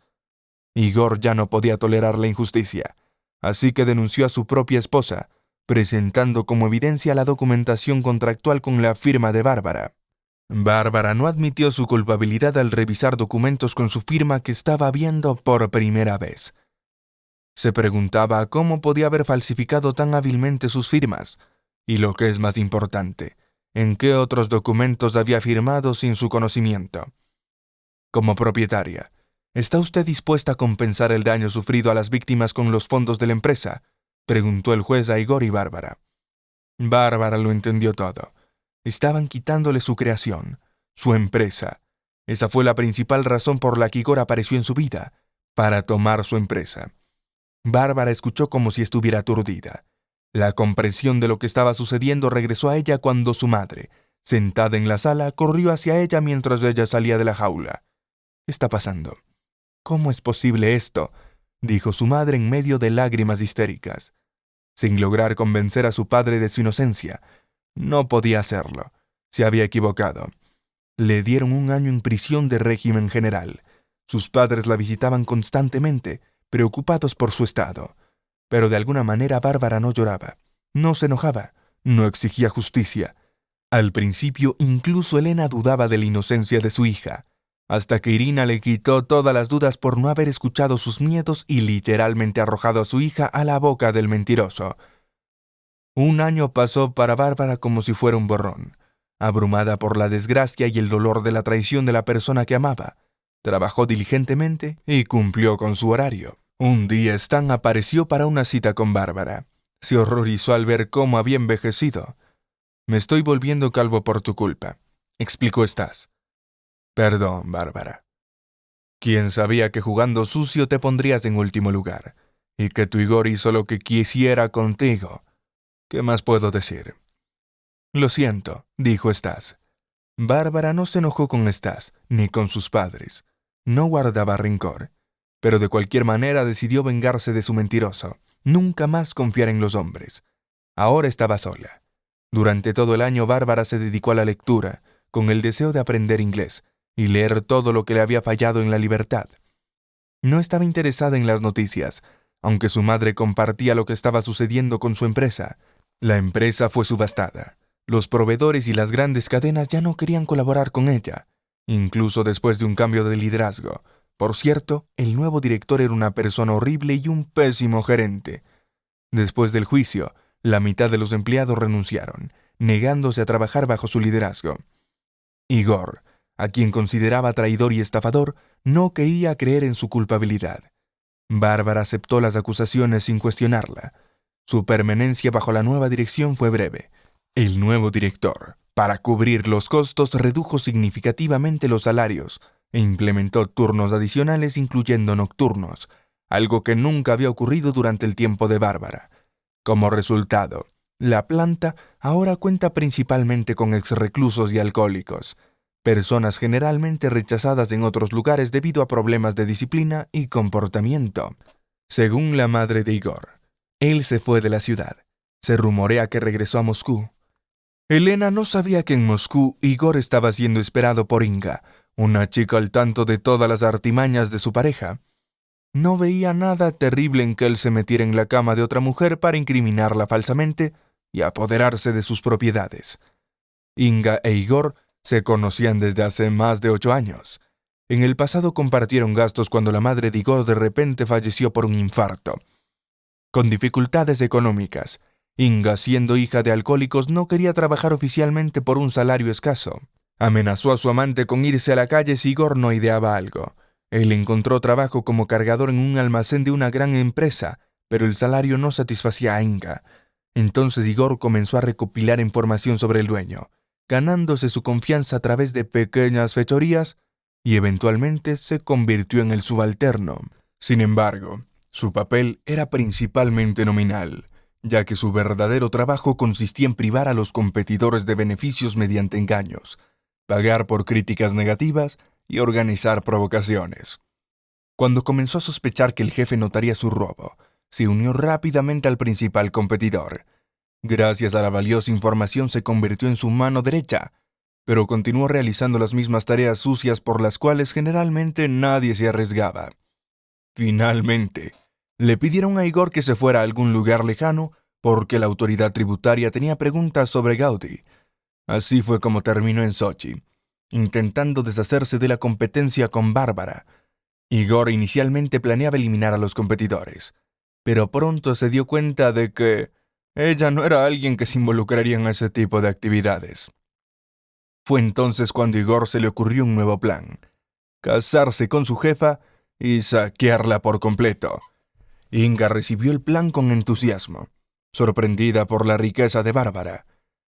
Igor ya no podía tolerar la injusticia, así que denunció a su propia esposa, presentando como evidencia la documentación contractual con la firma de Bárbara. Bárbara no admitió su culpabilidad al revisar documentos con su firma que estaba viendo por primera vez. Se preguntaba cómo podía haber falsificado tan hábilmente sus firmas, y lo que es más importante, en qué otros documentos había firmado sin su conocimiento. Como propietaria, ¿está usted dispuesta a compensar el daño sufrido a las víctimas con los fondos de la empresa?, preguntó el juez a Igor y Bárbara. Bárbara lo entendió todo. Estaban quitándole su creación, su empresa. Esa fue la principal razón por la que Igor apareció en su vida, para tomar su empresa. Bárbara escuchó como si estuviera aturdida. La comprensión de lo que estaba sucediendo regresó a ella cuando su madre, sentada en la sala, corrió hacia ella mientras ella salía de la jaula. ¿Qué está pasando? ¿Cómo es posible esto?, dijo su madre en medio de lágrimas histéricas. Sin lograr convencer a su padre de su inocencia, no podía hacerlo. Se había equivocado. Le dieron 1 año en prisión de régimen general. Sus padres la visitaban constantemente, preocupados por su estado. Pero de alguna manera Bárbara no lloraba, no se enojaba, no exigía justicia. Al principio incluso Elena dudaba de la inocencia de su hija, hasta que Irina le quitó todas las dudas por no haber escuchado sus miedos y literalmente arrojado a su hija a la boca del mentiroso. 1 año pasó para Bárbara como si fuera un borrón. Abrumada por la desgracia y el dolor de la traición de la persona que amaba, trabajó diligentemente y cumplió con su horario. Un día Stan apareció para una cita con Bárbara. Se horrorizó al ver cómo había envejecido. «Me estoy volviendo calvo por tu culpa», explicó Stas. «Perdón, Bárbara. ¿Quién sabía que jugando sucio te pondrías en último lugar? Y que tu Igor hizo lo que quisiera contigo. ¿Qué más puedo decir?» «Lo siento», dijo Stas. Bárbara no se enojó con Stas, ni con sus padres. No guardaba rencor. Pero de cualquier manera decidió vengarse de su mentiroso. Nunca más confiar en los hombres. Ahora estaba sola. Durante todo el año Bárbara se dedicó a la lectura, con el deseo de aprender inglés y leer todo lo que le había fallado en la libertad. No estaba interesada en las noticias, aunque su madre compartía lo que estaba sucediendo con su empresa. La empresa fue subastada. Los proveedores y las grandes cadenas ya no querían colaborar con ella, incluso después de un cambio de liderazgo. Por cierto, el nuevo director era una persona horrible y un pésimo gerente. Después del juicio, la mitad de los empleados renunciaron, negándose a trabajar bajo su liderazgo. Igor, a quien consideraba traidor y estafador, no quería creer en su culpabilidad. Bárbara aceptó las acusaciones sin cuestionarla. Su permanencia bajo la nueva dirección fue breve. El nuevo director, para cubrir los costos, redujo significativamente los salarios e implementó turnos adicionales incluyendo nocturnos, algo que nunca había ocurrido durante el tiempo de Bárbara. Como resultado, la planta ahora cuenta principalmente con exreclusos y alcohólicos, personas generalmente rechazadas en otros lugares debido a problemas de disciplina y comportamiento. Según la madre de Igor, él se fue de la ciudad. Se rumorea que regresó a Moscú. Elena no sabía que en Moscú Igor estaba siendo esperado por Inga, una chica al tanto de todas las artimañas de su pareja. No veía nada terrible en que él se metiera en la cama de otra mujer para incriminarla falsamente y apoderarse de sus propiedades. Inga e Igor se conocían desde hace más de 8 años. En el pasado compartieron gastos cuando la madre de Igor de repente falleció por un infarto. Con dificultades económicas, Inga, siendo hija de alcohólicos, no quería trabajar oficialmente por un salario escaso. Amenazó a su amante con irse a la calle si Igor no ideaba algo. Él encontró trabajo como cargador en un almacén de una gran empresa, pero el salario no satisfacía a Inga. Entonces Igor comenzó a recopilar información sobre el dueño, ganándose su confianza a través de pequeñas fechorías, y eventualmente se convirtió en el subalterno. Sin embargo, su papel era principalmente nominal, ya que su verdadero trabajo consistía en privar a los competidores de beneficios mediante engaños, pagar por críticas negativas y organizar provocaciones. Cuando comenzó a sospechar que el jefe notaría su robo, se unió rápidamente al principal competidor. Gracias a la valiosa información se convirtió en su mano derecha. pero continuó realizando las mismas tareas sucias por las cuales generalmente nadie se arriesgaba. Finalmente, le pidieron a Igor que se fuera a algún lugar lejano porque la autoridad tributaria tenía preguntas sobre Gaudí. Así fue como terminó en Sochi, intentando deshacerse de la competencia con Bárbara. Igor inicialmente planeaba eliminar a los competidores, pero pronto se dio cuenta de que ella no era alguien que se involucraría en ese tipo de actividades. Fue entonces cuando a Igor se le ocurrió un nuevo plan: casarse con su jefa y saquearla por completo. Inga recibió el plan con entusiasmo, sorprendida por la riqueza de Bárbara.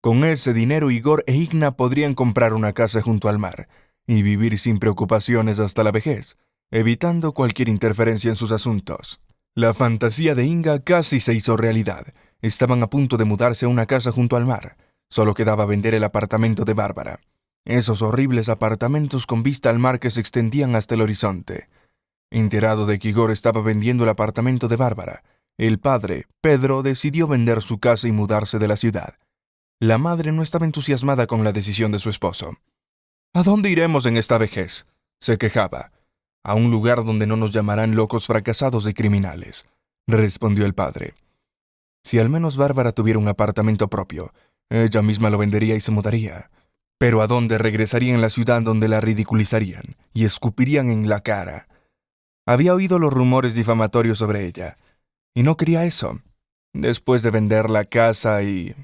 Con ese dinero, Igor e Igna podrían comprar una casa junto al mar y vivir sin preocupaciones hasta la vejez, evitando cualquier interferencia en sus asuntos. La fantasía de Inga casi se hizo realidad. Estaban a punto de mudarse a una casa junto al mar. Solo quedaba vender el apartamento de Bárbara. Esos horribles apartamentos con vista al mar que se extendían hasta el horizonte. Enterado de que Igor estaba vendiendo el apartamento de Bárbara, el padre, Pedro, decidió vender su casa y mudarse de la ciudad. La madre no estaba entusiasmada con la decisión de su esposo. «¿A dónde iremos en esta vejez?», se quejaba. «A un lugar donde no nos llamarán locos fracasados y criminales», respondió el padre. Si al menos Bárbara tuviera un apartamento propio, ella misma lo vendería y se mudaría. Pero ¿a dónde regresaría en la ciudad donde la ridiculizarían y escupirían en la cara? Había oído los rumores difamatorios sobre ella, y no quería eso. Después de vender la casa y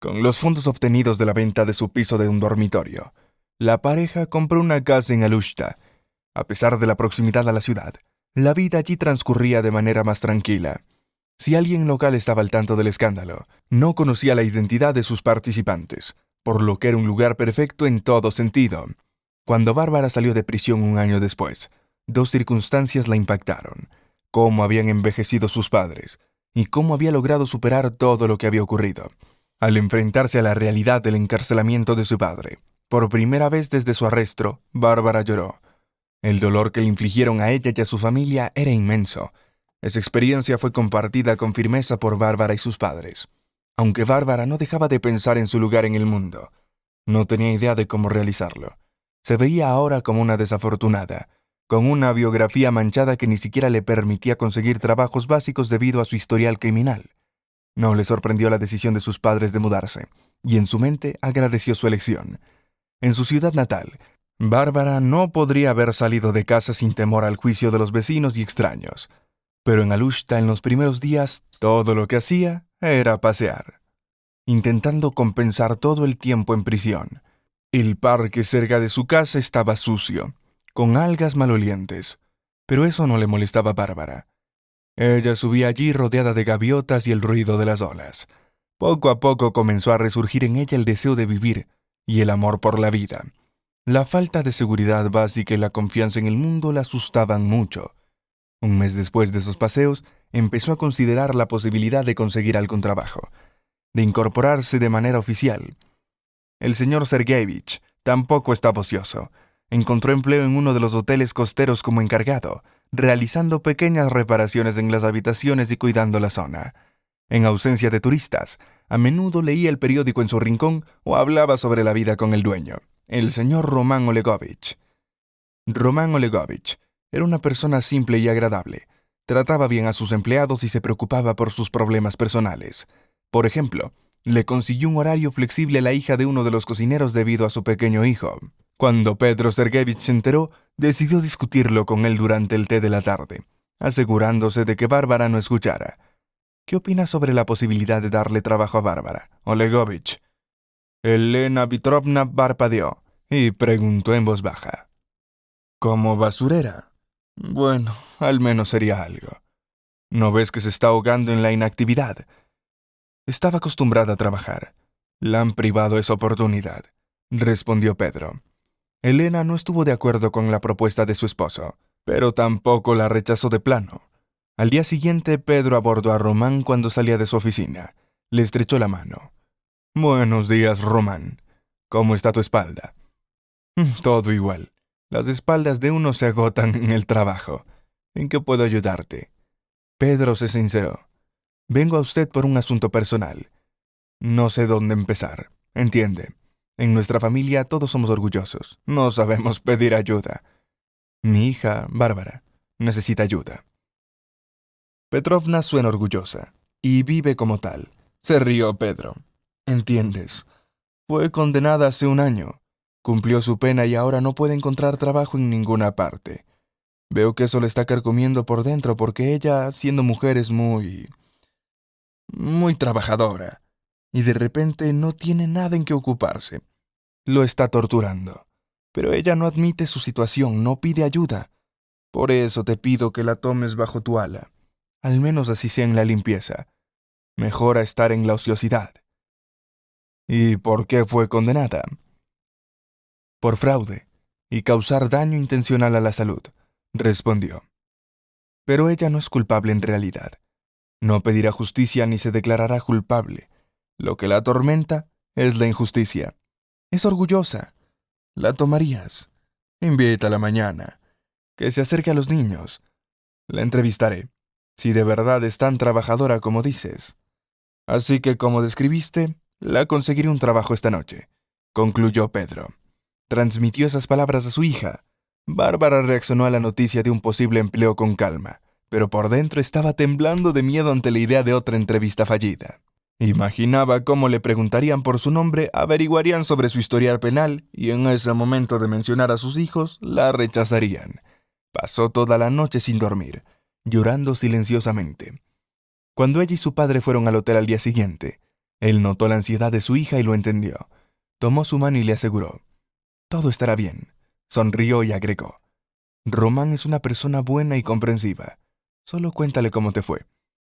con los fondos obtenidos de la venta de su piso de un dormitorio, la pareja compró una casa en Alushta. A pesar de la proximidad a la ciudad, la vida allí transcurría de manera más tranquila. Si alguien local estaba al tanto del escándalo, no conocía la identidad de sus participantes, por lo que era un lugar perfecto en todo sentido. Cuando Bárbara salió de prisión un año después, dos circunstancias la impactaron: cómo habían envejecido sus padres y cómo había logrado superar todo lo que había ocurrido. Al enfrentarse a la realidad del encarcelamiento de su padre, por primera vez desde su arresto, Bárbara lloró. El dolor que le infligieron a ella y a su familia era inmenso. Esa experiencia fue compartida con firmeza por Bárbara y sus padres. Aunque Bárbara no dejaba de pensar en su lugar en el mundo, no tenía idea de cómo realizarlo. Se veía ahora como una desafortunada, con una biografía manchada que ni siquiera le permitía conseguir trabajos básicos debido a su historial criminal. No le sorprendió la decisión de sus padres de mudarse, y en su mente agradeció su elección. En su ciudad natal, Bárbara no podría haber salido de casa sin temor al juicio de los vecinos y extraños. Pero en Alushta, en los primeros días, todo lo que hacía era pasear, intentando compensar todo el tiempo en prisión. El parque cerca de su casa estaba sucio, con algas malolientes, pero eso no le molestaba a Bárbara. Ella subía allí rodeada de gaviotas y el ruido de las olas. Poco a poco comenzó a resurgir en ella el deseo de vivir y el amor por la vida. La falta de seguridad básica y la confianza en el mundo la asustaban mucho. Un mes después de esos paseos, empezó a considerar la posibilidad de conseguir algún trabajo, de incorporarse de manera oficial. El señor Sergeyevich tampoco estaba ocioso. Encontró empleo en uno de los hoteles costeros como encargado, realizando pequeñas reparaciones en las habitaciones y cuidando la zona. En ausencia de turistas, a menudo leía el periódico en su rincón o hablaba sobre la vida con el dueño, el señor Roman Olegovich. Roman Olegovich era una persona simple y agradable. Trataba bien a sus empleados y se preocupaba por sus problemas personales. Por ejemplo, le consiguió un horario flexible a la hija de uno de los cocineros debido a su pequeño hijo. Cuando Pedro Sergeyevich se enteró, decidió discutirlo con él durante el té de la tarde, asegurándose de que Bárbara no escuchara. «¿Qué opinas sobre la posibilidad de darle trabajo a Bárbara, Olegovich?» Elena Petrovna parpadeó y preguntó en voz baja. «¿Como basurera? Bueno, al menos sería algo. ¿No ves que se está ahogando en la inactividad? Estaba acostumbrada a trabajar. La han privado esa oportunidad», respondió Pedro. Elena no estuvo de acuerdo con la propuesta de su esposo, pero tampoco la rechazó de plano. Al día siguiente, Pedro abordó a Román cuando salía de su oficina. Le estrechó la mano. «Buenos días, Román. ¿Cómo está tu espalda?» «Todo igual. Las espaldas de uno se agotan en el trabajo. ¿En qué puedo ayudarte?» Pedro se sinceró. «Vengo a usted por un asunto personal. No sé dónde empezar. Entiende. En nuestra familia todos somos orgullosos. No sabemos pedir ayuda. Mi hija, Bárbara, necesita ayuda. Petrovna suena orgullosa y vive como tal. Se rió Pedro. ¿Entiendes? Fue condenada hace un año. Cumplió su pena y ahora no puede encontrar trabajo en ninguna parte. Veo que eso le está carcomiendo por dentro porque ella, siendo mujer, es muy trabajadora. Y de repente no tiene nada en qué ocuparse. Lo está torturando. Pero ella no admite su situación, no pide ayuda. Por eso te pido que la tomes bajo tu ala. Al menos así sea en la limpieza. Mejor a estar en la ociosidad. ¿Y por qué fue condenada? Por fraude y causar daño intencional a la salud, respondió. Pero ella no es culpable en realidad. No pedirá justicia ni se declarará culpable. Lo que la atormenta es la injusticia. Es orgullosa. ¿La tomarías? Invítala mañana. Que se acerque a los niños. La entrevistaré, si de verdad es tan trabajadora como dices. Así que, como describiste, la conseguiré un trabajo esta noche, concluyó Pedro. Transmitió esas palabras a su hija. Bárbara reaccionó a la noticia de un posible empleo con calma, pero por dentro estaba temblando de miedo ante la idea de otra entrevista fallida. Imaginaba cómo le preguntarían por su nombre, averiguarían sobre su historial penal y en ese momento de mencionar a sus hijos, la rechazarían. Pasó toda la noche sin dormir, llorando silenciosamente. Cuando ella y su padre fueron al hotel al día siguiente, él notó la ansiedad de su hija y lo entendió. Tomó su mano y le aseguró: «Todo estará bien». Sonrió y agregó: «Román es una persona buena y comprensiva. Solo cuéntale cómo te fue.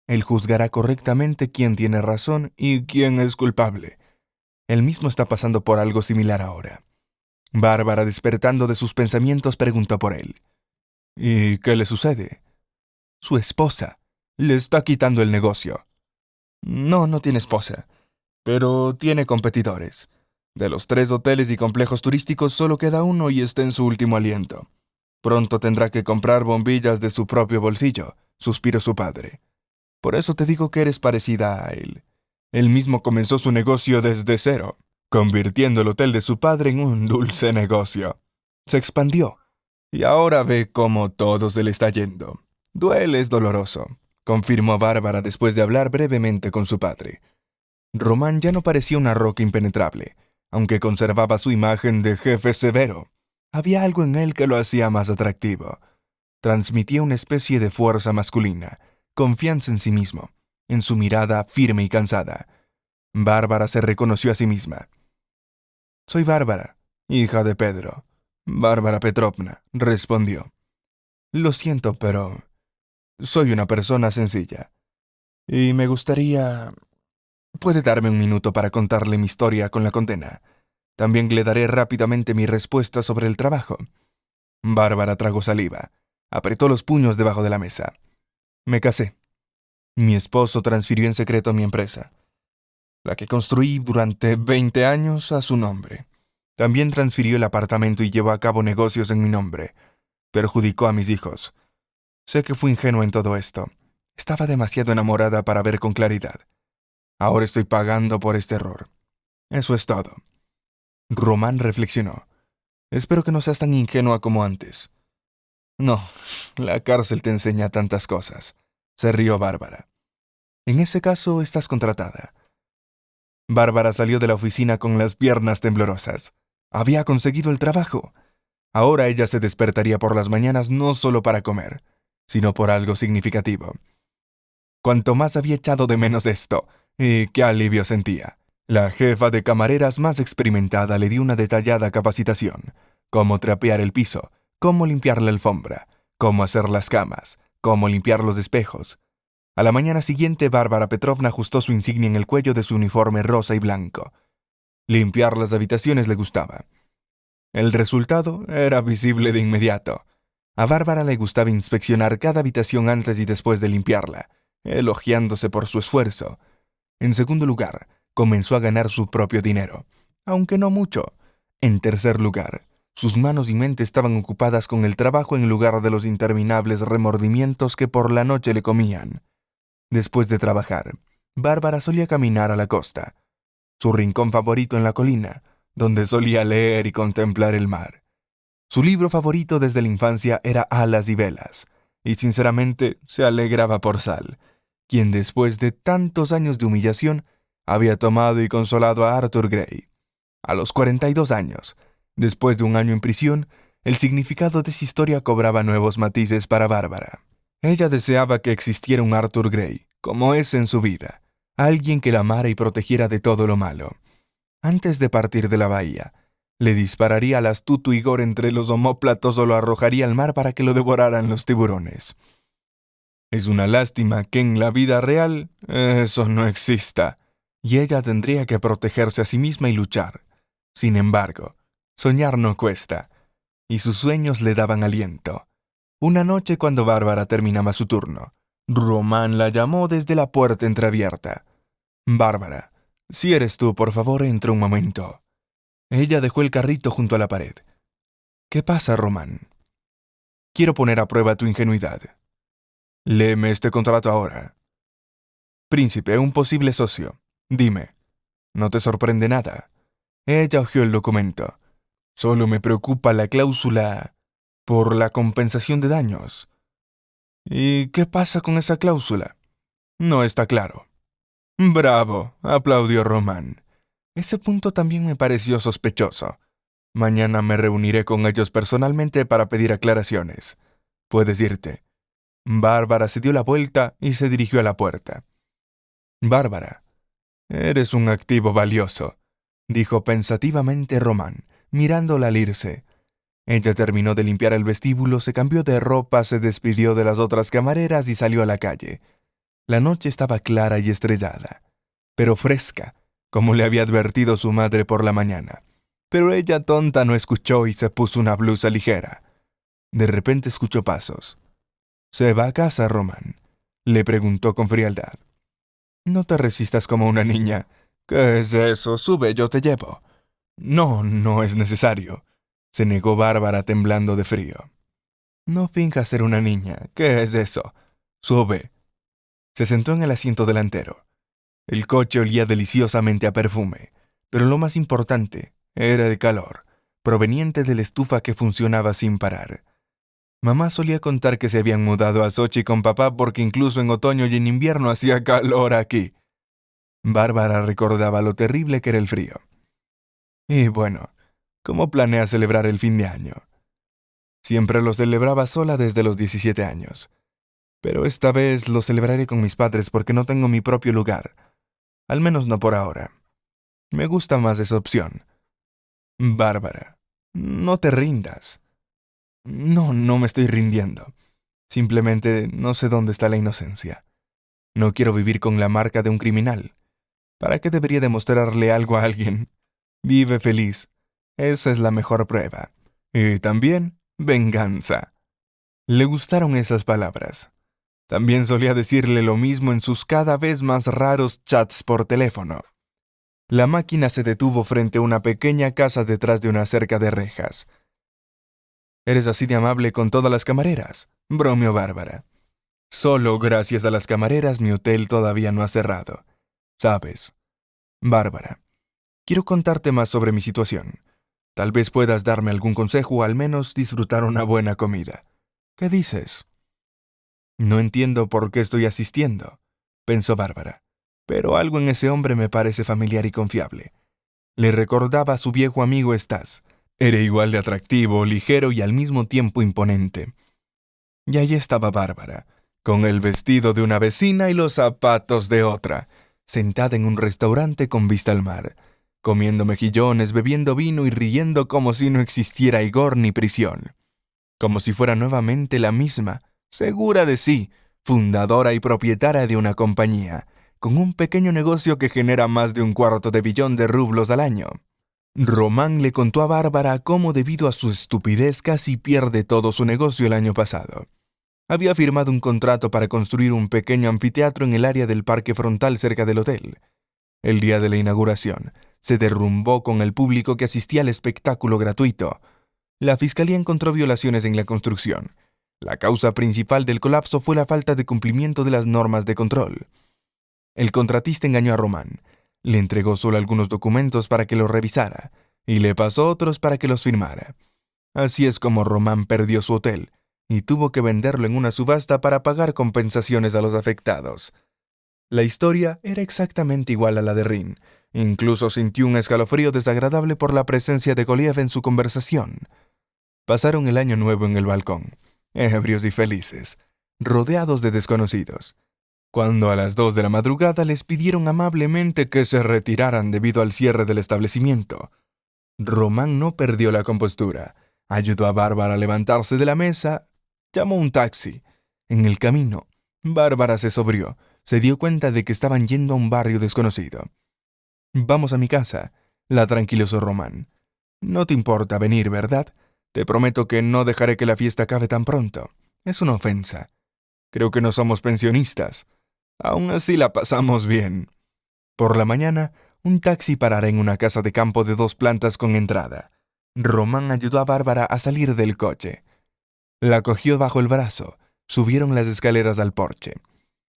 Él juzgará correctamente quién tiene razón y quién es culpable. Él mismo está pasando por algo similar ahora». Bárbara, despertando de sus pensamientos, preguntó por él. «¿Y qué le sucede?» «Su esposa. Le está quitando el negocio». «No, no tiene esposa, pero tiene competidores. De los 3 hoteles y complejos turísticos solo queda uno y está en su último aliento. Pronto tendrá que comprar bombillas de su propio bolsillo», suspiró su padre. «Por eso te digo que eres parecida a él. Él mismo comenzó su negocio desde cero, convirtiendo el hotel de su padre en un dulce negocio. Se expandió, y ahora ve cómo todo se le está yendo. Duele, es doloroso», confirmó Bárbara después de hablar brevemente con su padre. Román ya no parecía una roca impenetrable, aunque conservaba su imagen de jefe severo. Había algo en él que lo hacía más atractivo. Transmitía una especie de fuerza masculina, confianza en sí mismo, en su mirada firme y cansada. Bárbara se reconoció a sí misma. «Soy Bárbara, hija de Pedro». «Bárbara Petrovna», respondió. «Lo siento, pero soy una persona sencilla. Y me gustaría... ¿Puede darme un minuto para contarle mi historia con la condena? También le daré rápidamente mi respuesta sobre el trabajo». Bárbara tragó saliva. Apretó los puños debajo de la mesa. «Me casé. Mi esposo transfirió en secreto mi empresa, la que construí durante 20 años, a su nombre. También transfirió el apartamento y llevó a cabo negocios en mi nombre. Perjudicó a mis hijos. Sé que fui ingenuo en todo esto. Estaba demasiado enamorada para ver con claridad. Ahora estoy pagando por este error. Eso es todo». Román reflexionó. «Espero que no seas tan ingenua como antes». «No, la cárcel te enseña tantas cosas», se rió Bárbara. «En ese caso, estás contratada». Bárbara salió de la oficina con las piernas temblorosas. Había conseguido el trabajo. Ahora ella se despertaría por las mañanas no solo para comer, sino por algo significativo. Cuanto más había echado de menos esto, y qué alivio sentía. La jefa de camareras más experimentada le dio una detallada capacitación: cómo trapear el piso, cómo limpiar la alfombra, cómo hacer las camas, cómo limpiar los espejos. A la mañana siguiente, Bárbara Petrovna ajustó su insignia en el cuello de su uniforme rosa y blanco. Limpiar las habitaciones le gustaba. El resultado era visible de inmediato. A Bárbara le gustaba inspeccionar cada habitación antes y después de limpiarla, elogiándose por su esfuerzo. En segundo lugar, comenzó a ganar su propio dinero, aunque no mucho. En tercer lugar, sus manos y mente estaban ocupadas con el trabajo en lugar de los interminables remordimientos que por la noche le comían. Después de trabajar, Bárbara solía caminar a la costa, su rincón favorito en la colina, donde solía leer y contemplar el mar. Su libro favorito desde la infancia era Alas y Velas, y sinceramente se alegraba por Sal, quien después de tantos años de humillación había tomado y consolado a Arthur Grey. A los 42 años, después de un año en prisión, el significado de esa historia cobraba nuevos matices para Bárbara. Ella deseaba que existiera un Arthur Grey, como ese en su vida, alguien que la amara y protegiera de todo lo malo. Antes de partir de la bahía, le dispararía al astuto Igor entre los omóplatos o lo arrojaría al mar para que lo devoraran los tiburones. Es una lástima que en la vida real eso no exista, y ella tendría que protegerse a sí misma y luchar. Sin embargo, soñar no cuesta, y sus sueños le daban aliento. Una noche cuando Bárbara terminaba su turno, Román la llamó desde la puerta entreabierta. «Bárbara, si eres tú, por favor, entra un momento». Ella dejó el carrito junto a la pared. «¿Qué pasa, Román?» «Quiero poner a prueba tu ingenuidad. Léeme este contrato ahora». «Príncipe, un posible socio. Dime, ¿no te sorprende nada?» Ella hojeó el documento. «Solo me preocupa la cláusula por la compensación de daños». «¿Y qué pasa con esa cláusula?» «No está claro». «Bravo», aplaudió Román. «Ese punto también me pareció sospechoso. Mañana me reuniré con ellos personalmente para pedir aclaraciones. Puedes irte». Bárbara se dio la vuelta y se dirigió a la puerta. «Bárbara, eres un activo valioso», dijo pensativamente Román, mirándola al irse. Ella terminó de limpiar el vestíbulo, se cambió de ropa, se despidió de las otras camareras y salió a la calle. La noche estaba clara y estrellada, pero fresca, como le había advertido su madre por la mañana. Pero ella, tonta, no escuchó y se puso una blusa ligera. De repente escuchó pasos. «¿Se va a casa, Román?», le preguntó con frialdad. «No te resistas como una niña». «¿Qué es eso? Sube, yo te llevo». «No, no es necesario», se negó Bárbara temblando de frío. «No finjas ser una niña. ¿Qué es eso? Sube». Se sentó en el asiento delantero. El coche olía deliciosamente a perfume, pero lo más importante era el calor, proveniente de la estufa que funcionaba sin parar. Mamá solía contar que se habían mudado a Sochi con papá porque incluso en otoño y en invierno hacía calor aquí. Bárbara recordaba lo terrible que era el frío. «Y bueno, ¿cómo planea celebrar el fin de año?» «Siempre lo celebraba sola desde los 17 años. Pero esta vez lo celebraré con mis padres porque no tengo mi propio lugar. Al menos no por ahora. Me gusta más esa opción». «Bárbara, no te rindas». «No, no me estoy rindiendo. Simplemente no sé dónde está la inocencia. No quiero vivir con la marca de un criminal. ¿Para qué debería demostrarle algo a alguien? Vive feliz. Esa es la mejor prueba. Y también venganza». Le gustaron esas palabras. También solía decirle lo mismo en sus cada vez más raros chats por teléfono. La máquina se detuvo frente a una pequeña casa detrás de una cerca de rejas. «¿Eres así de amable con todas las camareras?», bromeó Bárbara. «Solo gracias a las camareras mi hotel todavía no ha cerrado. ¿Sabes, Bárbara? Quiero contarte más sobre mi situación. Tal vez puedas darme algún consejo o al menos disfrutar una buena comida. ¿Qué dices?» «No entiendo por qué estoy asistiendo», pensó Bárbara, pero algo en ese hombre me parece familiar y confiable. Le recordaba a su viejo amigo Stas. Era igual de atractivo, ligero y al mismo tiempo imponente. Y allí estaba Bárbara, con el vestido de una vecina y los zapatos de otra, sentada en un restaurante con vista al mar, comiendo mejillones, bebiendo vino y riendo como si no existiera Igor ni prisión. Como si fuera nuevamente la misma, segura de sí, fundadora y propietaria de una compañía, con un pequeño negocio que genera más de 1/4 billón de rublos al año. Román le contó a Bárbara cómo debido a su estupidez casi pierde todo su negocio el año pasado. Había firmado un contrato para construir un pequeño anfiteatro en el área del parque frontal cerca del hotel. El día de la inauguración, se derrumbó con el público que asistía al espectáculo gratuito. La fiscalía encontró violaciones en la construcción. La causa principal del colapso fue la falta de cumplimiento de las normas de control. El contratista engañó a Román. Le entregó solo algunos documentos para que los revisara, y le pasó otros para que los firmara. Así es como Román perdió su hotel y tuvo que venderlo en una subasta para pagar compensaciones a los afectados. La historia era exactamente igual a la de Rin. Incluso sintió un escalofrío desagradable por la presencia de Goliath en su conversación. Pasaron el año nuevo en el balcón, ebrios y felices, rodeados de desconocidos, cuando a las 2 de la madrugada les pidieron amablemente que se retiraran debido al cierre del establecimiento. Román no perdió la compostura. Ayudó a Bárbara a levantarse de la mesa, llamó un taxi. En el camino, Bárbara se sobrió. Se dio cuenta de que estaban yendo a un barrio desconocido. «Vamos a mi casa», la tranquilizó Román. «No te importa venir, ¿verdad? Te prometo que no dejaré que la fiesta acabe tan pronto. Es una ofensa. Creo que no somos pensionistas. Aún así la pasamos bien». Por la mañana, un taxi parará en una casa de campo de 2 plantas con entrada. Román ayudó a Bárbara a salir del coche. La cogió bajo el brazo. Subieron las escaleras al porche.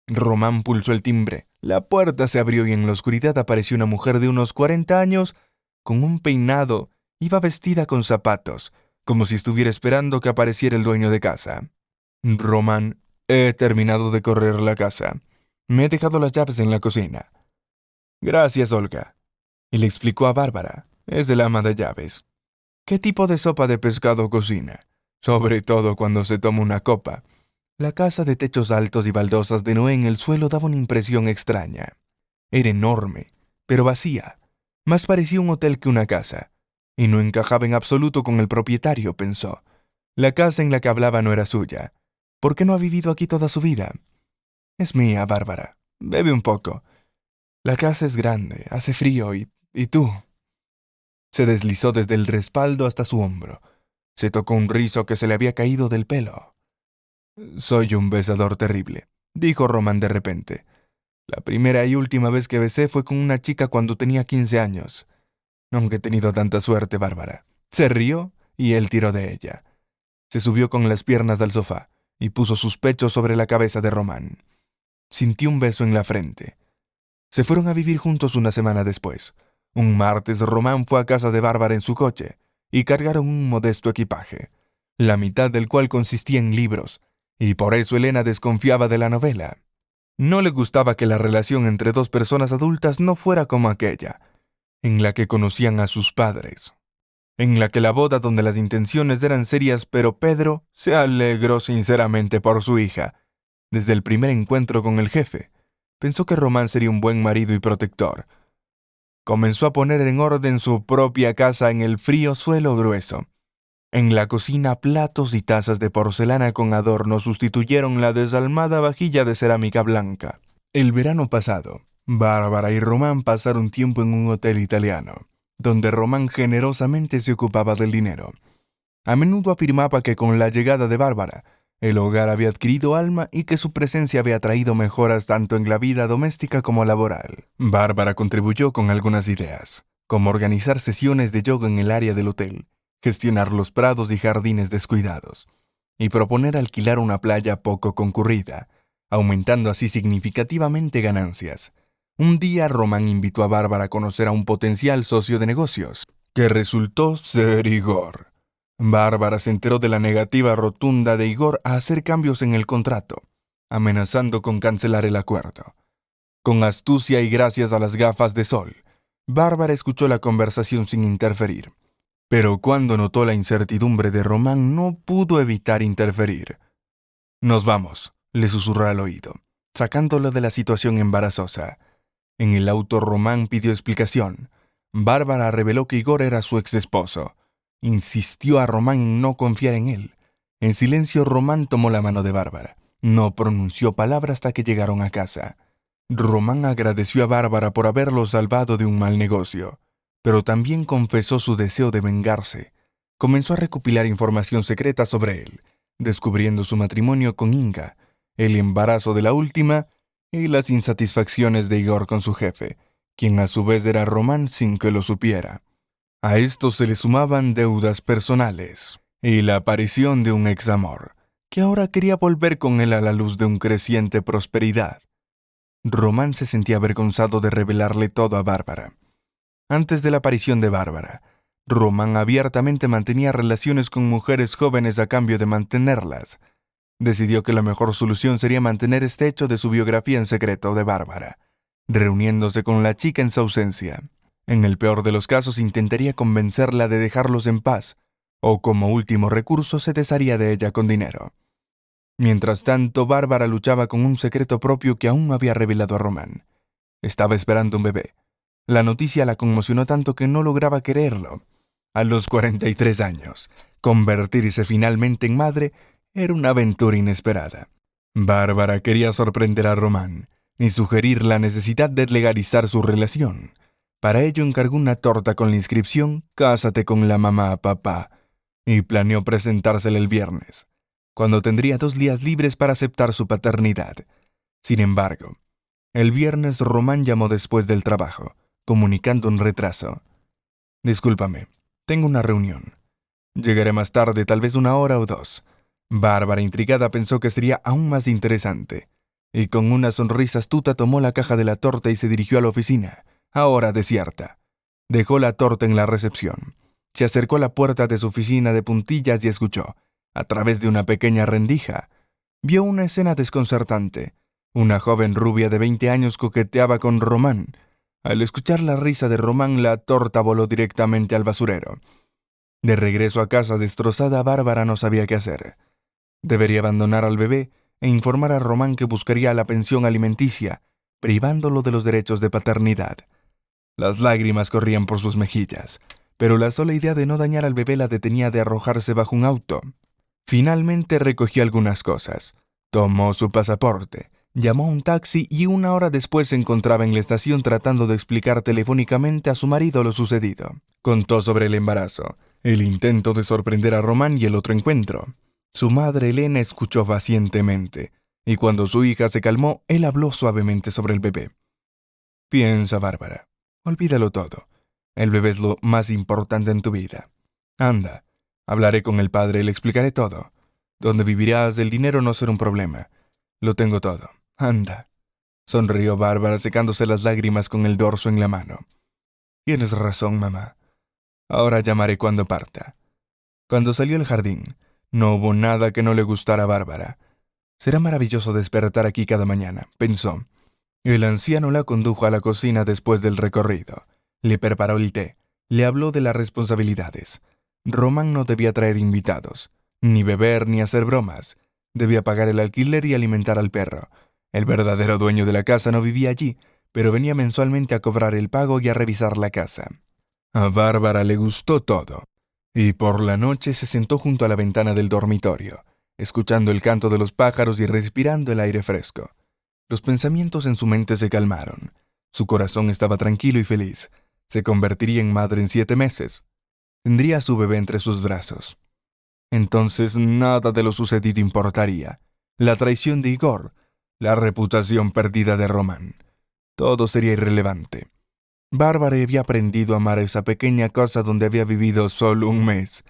Román pulsó el timbre. La puerta se abrió y en la oscuridad apareció una mujer de unos 40 años, con un peinado. Iba vestida con zapatos, como si estuviera esperando que apareciera el dueño de casa. «Román, he terminado de correr la casa. Me he dejado las llaves en la cocina». «Gracias, Olga». Y le explicó a Bárbara. «Es el ama de llaves». «¿Qué tipo de sopa de pescado cocina?» «Sobre todo cuando se toma una copa». La casa de techos altos y baldosas de Noé en el suelo daba una impresión extraña. Era enorme, pero vacía. Más parecía un hotel que una casa. Y no encajaba en absoluto con el propietario, pensó. La casa en la que hablaba no era suya. ¿Por qué no ha vivido aquí toda su vida? «Es mía, Bárbara. Bebe un poco. La casa es grande, hace frío y tú». Se deslizó desde el respaldo hasta su hombro. Se tocó un rizo que se le había caído del pelo. «Soy un besador terrible», dijo Román de repente. «La primera y última vez que besé fue con una chica cuando tenía 15 años. Nunca he tenido tanta suerte, Bárbara». Se rió y él tiró de ella. Se subió con las piernas al sofá y puso sus pechos sobre la cabeza de Román. Sintió un beso en la frente. Se fueron a vivir juntos una semana después. Un martes, Román fue a casa de Bárbara en su coche y cargaron un modesto equipaje, la mitad del cual consistía en libros, y por eso Elena desconfiaba de la novela. No le gustaba que la relación entre 2 personas adultas no fuera como aquella, en la que conocían a sus padres, en la que la boda donde las intenciones eran serias, pero Pedro se alegró sinceramente por su hija. Desde el primer encuentro con el jefe, pensó que Román sería un buen marido y protector. Comenzó a poner en orden su propia casa en el frío suelo grueso. En la cocina, platos y tazas de porcelana con adorno sustituyeron la desalmada vajilla de cerámica blanca. El verano pasado, Bárbara y Román pasaron tiempo en un hotel italiano, donde Román generosamente se ocupaba del dinero. A menudo afirmaba que con la llegada de Bárbara, el hogar había adquirido alma y que su presencia había traído mejoras tanto en la vida doméstica como laboral. Bárbara contribuyó con algunas ideas, como organizar sesiones de yoga en el área del hotel, gestionar los prados y jardines descuidados, y proponer alquilar una playa poco concurrida, aumentando así significativamente ganancias. Un día Román invitó a Bárbara a conocer a un potencial socio de negocios, que resultó ser Igor. Bárbara se enteró de la negativa rotunda de Igor a hacer cambios en el contrato, amenazando con cancelar el acuerdo. Con astucia y gracias a las gafas de sol, Bárbara escuchó la conversación sin interferir. Pero cuando notó la incertidumbre de Román, no pudo evitar interferir. «Nos vamos», le susurró al oído, sacándolo de la situación embarazosa. En el auto, Román pidió explicación. Bárbara reveló que Igor era su ex esposo. Insistió a Román en no confiar en él. En silencio, Román tomó la mano de Bárbara. No pronunció palabra hasta que llegaron a casa. Román agradeció a Bárbara por haberlo salvado de un mal negocio, pero también confesó su deseo de vengarse. Comenzó a recopilar información secreta sobre él, descubriendo su matrimonio con Inga, el embarazo de la última y las insatisfacciones de Igor con su jefe, quien a su vez era Román sin que lo supiera. A esto se le sumaban deudas personales y la aparición de un examor, que ahora quería volver con él a la luz de un creciente prosperidad. Román se sentía avergonzado de revelarle todo a Bárbara. Antes de la aparición de Bárbara, Román abiertamente mantenía relaciones con mujeres jóvenes a cambio de mantenerlas. Decidió que la mejor solución sería mantener este hecho de su biografía en secreto de Bárbara, reuniéndose con la chica en su ausencia. En el peor de los casos intentaría convencerla de dejarlos en paz, o como último recurso se desharía de ella con dinero. Mientras tanto, Bárbara luchaba con un secreto propio que aún no había revelado a Román. Estaba esperando un bebé. La noticia la conmocionó tanto que no lograba creerlo. A los 43 años, convertirse finalmente en madre era una aventura inesperada. Bárbara quería sorprender a Román y sugerir la necesidad de legalizar su relación. Para ello encargó una torta con la inscripción «Cásate con la mamá, papá», y planeó presentársela el viernes, cuando tendría 2 días libres para aceptar su paternidad. Sin embargo, el viernes Román llamó después del trabajo, comunicando un retraso. «Discúlpame, tengo una reunión. Llegaré más tarde, tal vez 1 hora o 2». Bárbara, intrigada, pensó que sería aún más interesante, y con una sonrisa astuta tomó la caja de la torta y se dirigió a la oficina, ahora desierta. Dejó la torta en la recepción. Se acercó a la puerta de su oficina de puntillas y escuchó, a través de una pequeña rendija, vio una escena desconcertante. Una joven rubia de 20 años coqueteaba con Román. Al escuchar la risa de Román, la torta voló directamente al basurero. De regreso a casa destrozada, Bárbara no sabía qué hacer. Debería abandonar al bebé e informar a Román que buscaría la pensión alimenticia, privándolo de los derechos de paternidad. Las lágrimas corrían por sus mejillas, pero la sola idea de no dañar al bebé la detenía de arrojarse bajo un auto. Finalmente recogió algunas cosas, tomó su pasaporte, llamó a un taxi y 1 hora después se encontraba en la estación tratando de explicar telefónicamente a su marido lo sucedido. Contó sobre el embarazo, el intento de sorprender a Román y el otro encuentro. Su madre Elena escuchó pacientemente, y cuando su hija se calmó, él habló suavemente sobre el bebé. «Piensa, Bárbara, olvídalo todo. El bebé es lo más importante en tu vida. Anda, hablaré con el padre y le explicaré todo. Donde vivirás, el dinero no será un problema. Lo tengo todo. Anda». Sonrió Bárbara secándose las lágrimas con el dorso en la mano. «Tienes razón, mamá. Ahora llamaré cuando parta». Cuando salió al jardín, no hubo nada que no le gustara a Bárbara. «Será maravilloso despertar aquí cada mañana», pensó. El anciano la condujo a la cocina después del recorrido. Le preparó el té. Le habló de las responsabilidades. Román no debía traer invitados, ni beber ni hacer bromas. Debía pagar el alquiler y alimentar al perro. El verdadero dueño de la casa no vivía allí, pero venía mensualmente a cobrar el pago y a revisar la casa. A Bárbara le gustó todo, y por la noche se sentó junto a la ventana del dormitorio, escuchando el canto de los pájaros y respirando el aire fresco. Los pensamientos en su mente se calmaron. Su corazón estaba tranquilo y feliz. Se convertiría en madre en 7 meses. Tendría a su bebé entre sus brazos. Entonces nada de lo sucedido importaría. La traición de Igor, la reputación perdida de Román. Todo sería irrelevante. Bárbara había aprendido a amar esa pequeña casa donde había vivido solo 1 mes,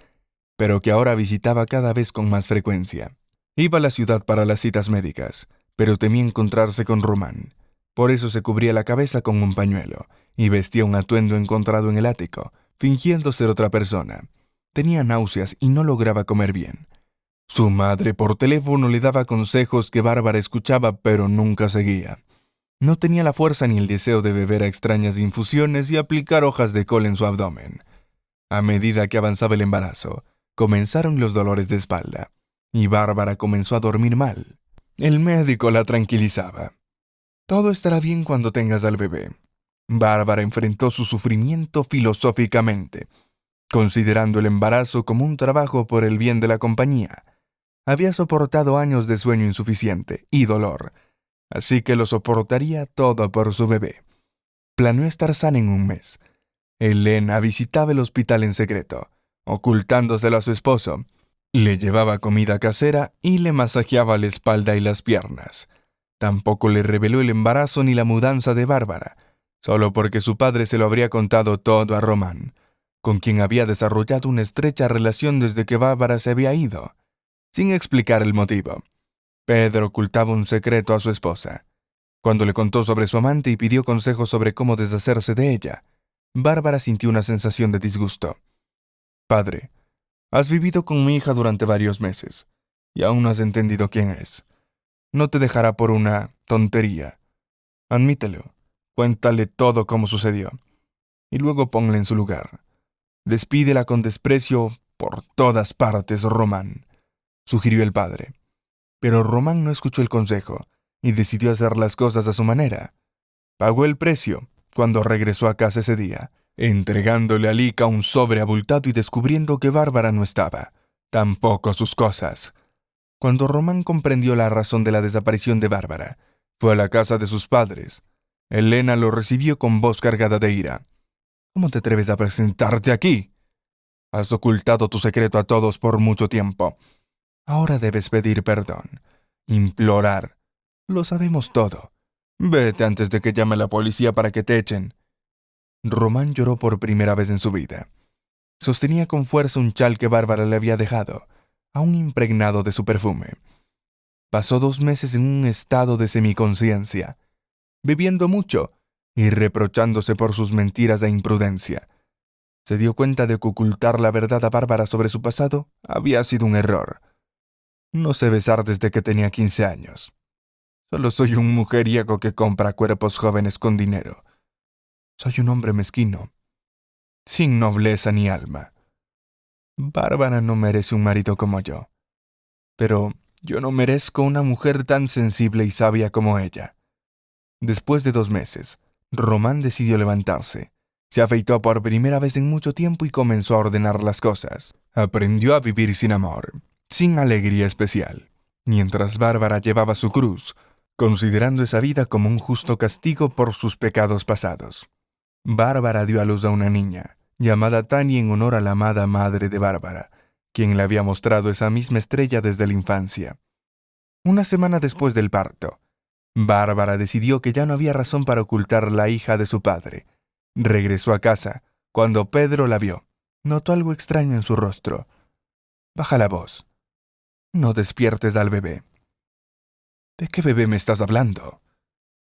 pero que ahora visitaba cada vez con más frecuencia. Iba a la ciudad para las citas médicas, pero temía encontrarse con Román. Por eso se cubría la cabeza con un pañuelo y vestía un atuendo encontrado en el ático, fingiendo ser otra persona. Tenía náuseas y no lograba comer bien. Su madre por teléfono le daba consejos que Bárbara escuchaba pero nunca seguía. No tenía la fuerza ni el deseo de beber a extrañas infusiones y aplicar hojas de col en su abdomen. A medida que avanzaba el embarazo, comenzaron los dolores de espalda, y Bárbara comenzó a dormir mal. El médico la tranquilizaba. «Todo estará bien cuando tengas al bebé». Bárbara enfrentó su sufrimiento filosóficamente, considerando el embarazo como un trabajo por el bien de la compañía. Había soportado años de sueño insuficiente y dolor, así que lo soportaría todo por su bebé. Planeó estar sana en 1 mes. Elena visitaba el hospital en secreto, ocultándoselo a su esposo. Le llevaba comida casera y le masajeaba la espalda y las piernas. Tampoco le reveló el embarazo ni la mudanza de Bárbara, solo porque su padre se lo habría contado todo a Román, con quien había desarrollado una estrecha relación desde que Bárbara se había ido, sin explicar el motivo. Pedro ocultaba un secreto a su esposa. Cuando le contó sobre su amante y pidió consejos sobre cómo deshacerse de ella, Bárbara sintió una sensación de disgusto. «Padre, has vivido con mi hija durante varios meses y aún no has entendido quién es. No te dejará por una tontería. Admítelo. Cuéntale todo cómo sucedió y luego ponla en su lugar. Despídela con desprecio por todas partes, Román», sugirió el padre. Pero Román no escuchó el consejo y decidió hacer las cosas a su manera. Pagó el precio cuando regresó a casa ese día, entregándole a Lika un sobre abultado y descubriendo que Bárbara no estaba, tampoco sus cosas. Cuando Román comprendió la razón de la desaparición de Bárbara, fue a la casa de sus padres. Elena lo recibió con voz cargada de ira. «¿Cómo te atreves a presentarte aquí? Has ocultado tu secreto a todos por mucho tiempo. Ahora debes pedir perdón, implorar. Lo sabemos todo. Vete antes de que llame a la policía para que te echen». Román lloró por primera vez en su vida. Sostenía con fuerza un chal que Bárbara le había dejado, aún impregnado de su perfume. Pasó 2 meses en un estado de semiconciencia, bebiendo mucho y reprochándose por sus mentiras e imprudencia. Se dio cuenta de que ocultar la verdad a Bárbara sobre su pasado había sido un error. «No sé besar desde que tenía 15 años. Solo soy un mujeriego que compra cuerpos jóvenes con dinero. Soy un hombre mezquino, sin nobleza ni alma. Bárbara no merece un marido como yo. Pero yo no merezco una mujer tan sensible y sabia como ella». Después de 2 meses, Román decidió levantarse. Se afeitó por primera vez en mucho tiempo y comenzó a ordenar las cosas. Aprendió a vivir sin amor, sin alegría especial, mientras Bárbara llevaba su cruz, considerando esa vida como un justo castigo por sus pecados pasados. Bárbara dio a luz a una niña, llamada Tania en honor a la amada madre de Bárbara, quien le había mostrado esa misma estrella desde la infancia. Una semana después del parto, Bárbara decidió que ya no había razón para ocultar la hija de su padre. Regresó a casa. Cuando Pedro la vio, notó algo extraño en su rostro. «Baja la voz. No despiertes al bebé». «¿De qué bebé me estás hablando?».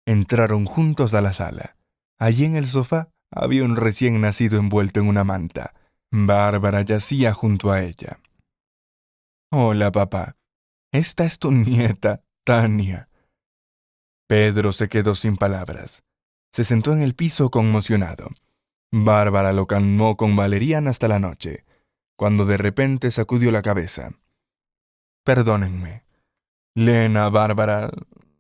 Entraron juntos a la sala. Allí en el sofá había un recién nacido envuelto en una manta. Bárbara yacía junto a ella. «Hola, papá. Esta es tu nieta, Tania». Pedro se quedó sin palabras. Se sentó en el piso conmocionado. Bárbara lo calmó con valeriana hasta la noche, cuando de repente sacudió la cabeza. «Perdónenme. Lena, Bárbara,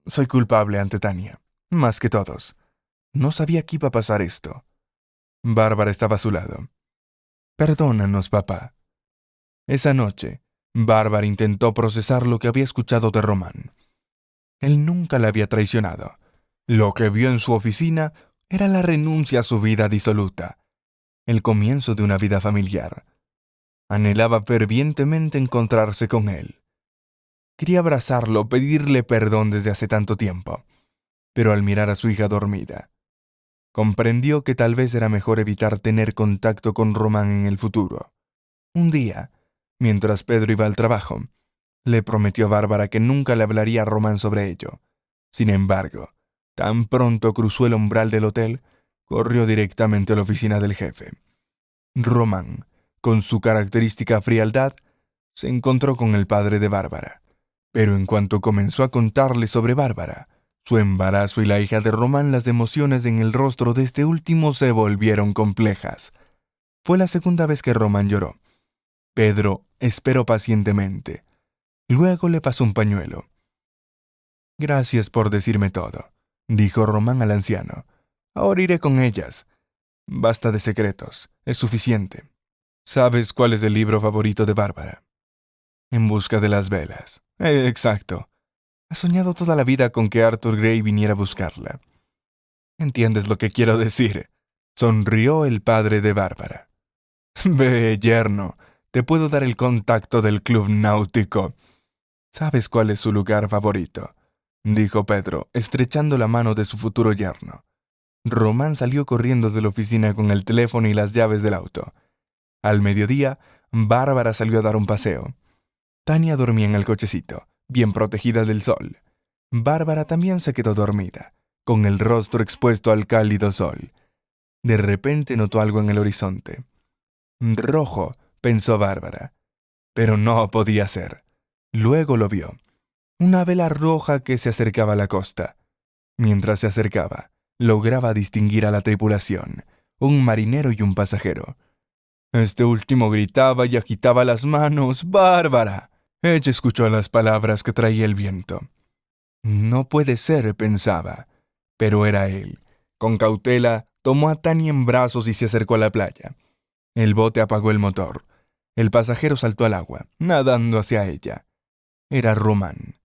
soy culpable ante Tania, más que todos. No sabía que iba a pasar esto». Bárbara estaba a su lado. «Perdónanos, papá». Esa noche, Bárbara intentó procesar lo que había escuchado de Román. Él nunca la había traicionado. Lo que vio en su oficina era la renuncia a su vida disoluta, el comienzo de una vida familiar. Anhelaba fervientemente encontrarse con él. Quería abrazarlo, pedirle perdón desde hace tanto tiempo, pero al mirar a su hija dormida, comprendió que tal vez era mejor evitar tener contacto con Román en el futuro. Un día, mientras Pedro iba al trabajo, le prometió a Bárbara que nunca le hablaría a Román sobre ello. Sin embargo, tan pronto cruzó el umbral del hotel, corrió directamente a la oficina del jefe. Román, con su característica frialdad, se encontró con el padre de Bárbara. Pero en cuanto comenzó a contarle sobre Bárbara, su embarazo y la hija de Román, las emociones en el rostro de este último se volvieron complejas. Fue la segunda vez que Román lloró. Pedro esperó pacientemente. Luego le pasó un pañuelo. «Gracias por decirme todo», dijo Román al anciano. «Ahora iré con ellas. Basta de secretos, es suficiente. ¿Sabes cuál es el libro favorito de Bárbara?». «En busca de las velas». Exacto. Ha soñado toda la vida con que Arthur Grey viniera a buscarla. ¿Entiendes lo que quiero decir?», sonrió el padre de Bárbara. «Ve, yerno, te puedo dar el contacto del club náutico». «¿Sabes cuál es su lugar favorito?», dijo Pedro, estrechando la mano de su futuro yerno. Román salió corriendo de la oficina con el teléfono y las llaves del auto. Al mediodía, Bárbara salió a dar un paseo. Tania dormía en el cochecito, bien protegida del sol. Bárbara también se quedó dormida, con el rostro expuesto al cálido sol. De repente notó algo en el horizonte. Rojo, pensó Bárbara. Pero no podía ser. Luego lo vio. Una vela roja que se acercaba a la costa. Mientras se acercaba, lograba distinguir a la tripulación, un marinero y un pasajero. Este último gritaba y agitaba las manos. ¡Bárbara! Ella escuchó las palabras que traía el viento. No puede ser, pensaba. Pero era él. Con cautela, tomó a Tani en brazos y se acercó a la playa. El bote apagó el motor. El pasajero saltó al agua, nadando hacia ella. Era Román.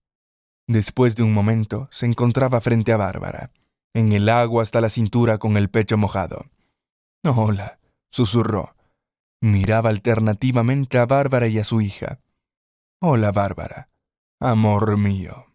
Después de un momento, se encontraba frente a Bárbara, en el agua hasta la cintura con el pecho mojado. «Hola», susurró. Miraba alternativamente a Bárbara y a su hija. «Hola, Bárbara. Amor mío».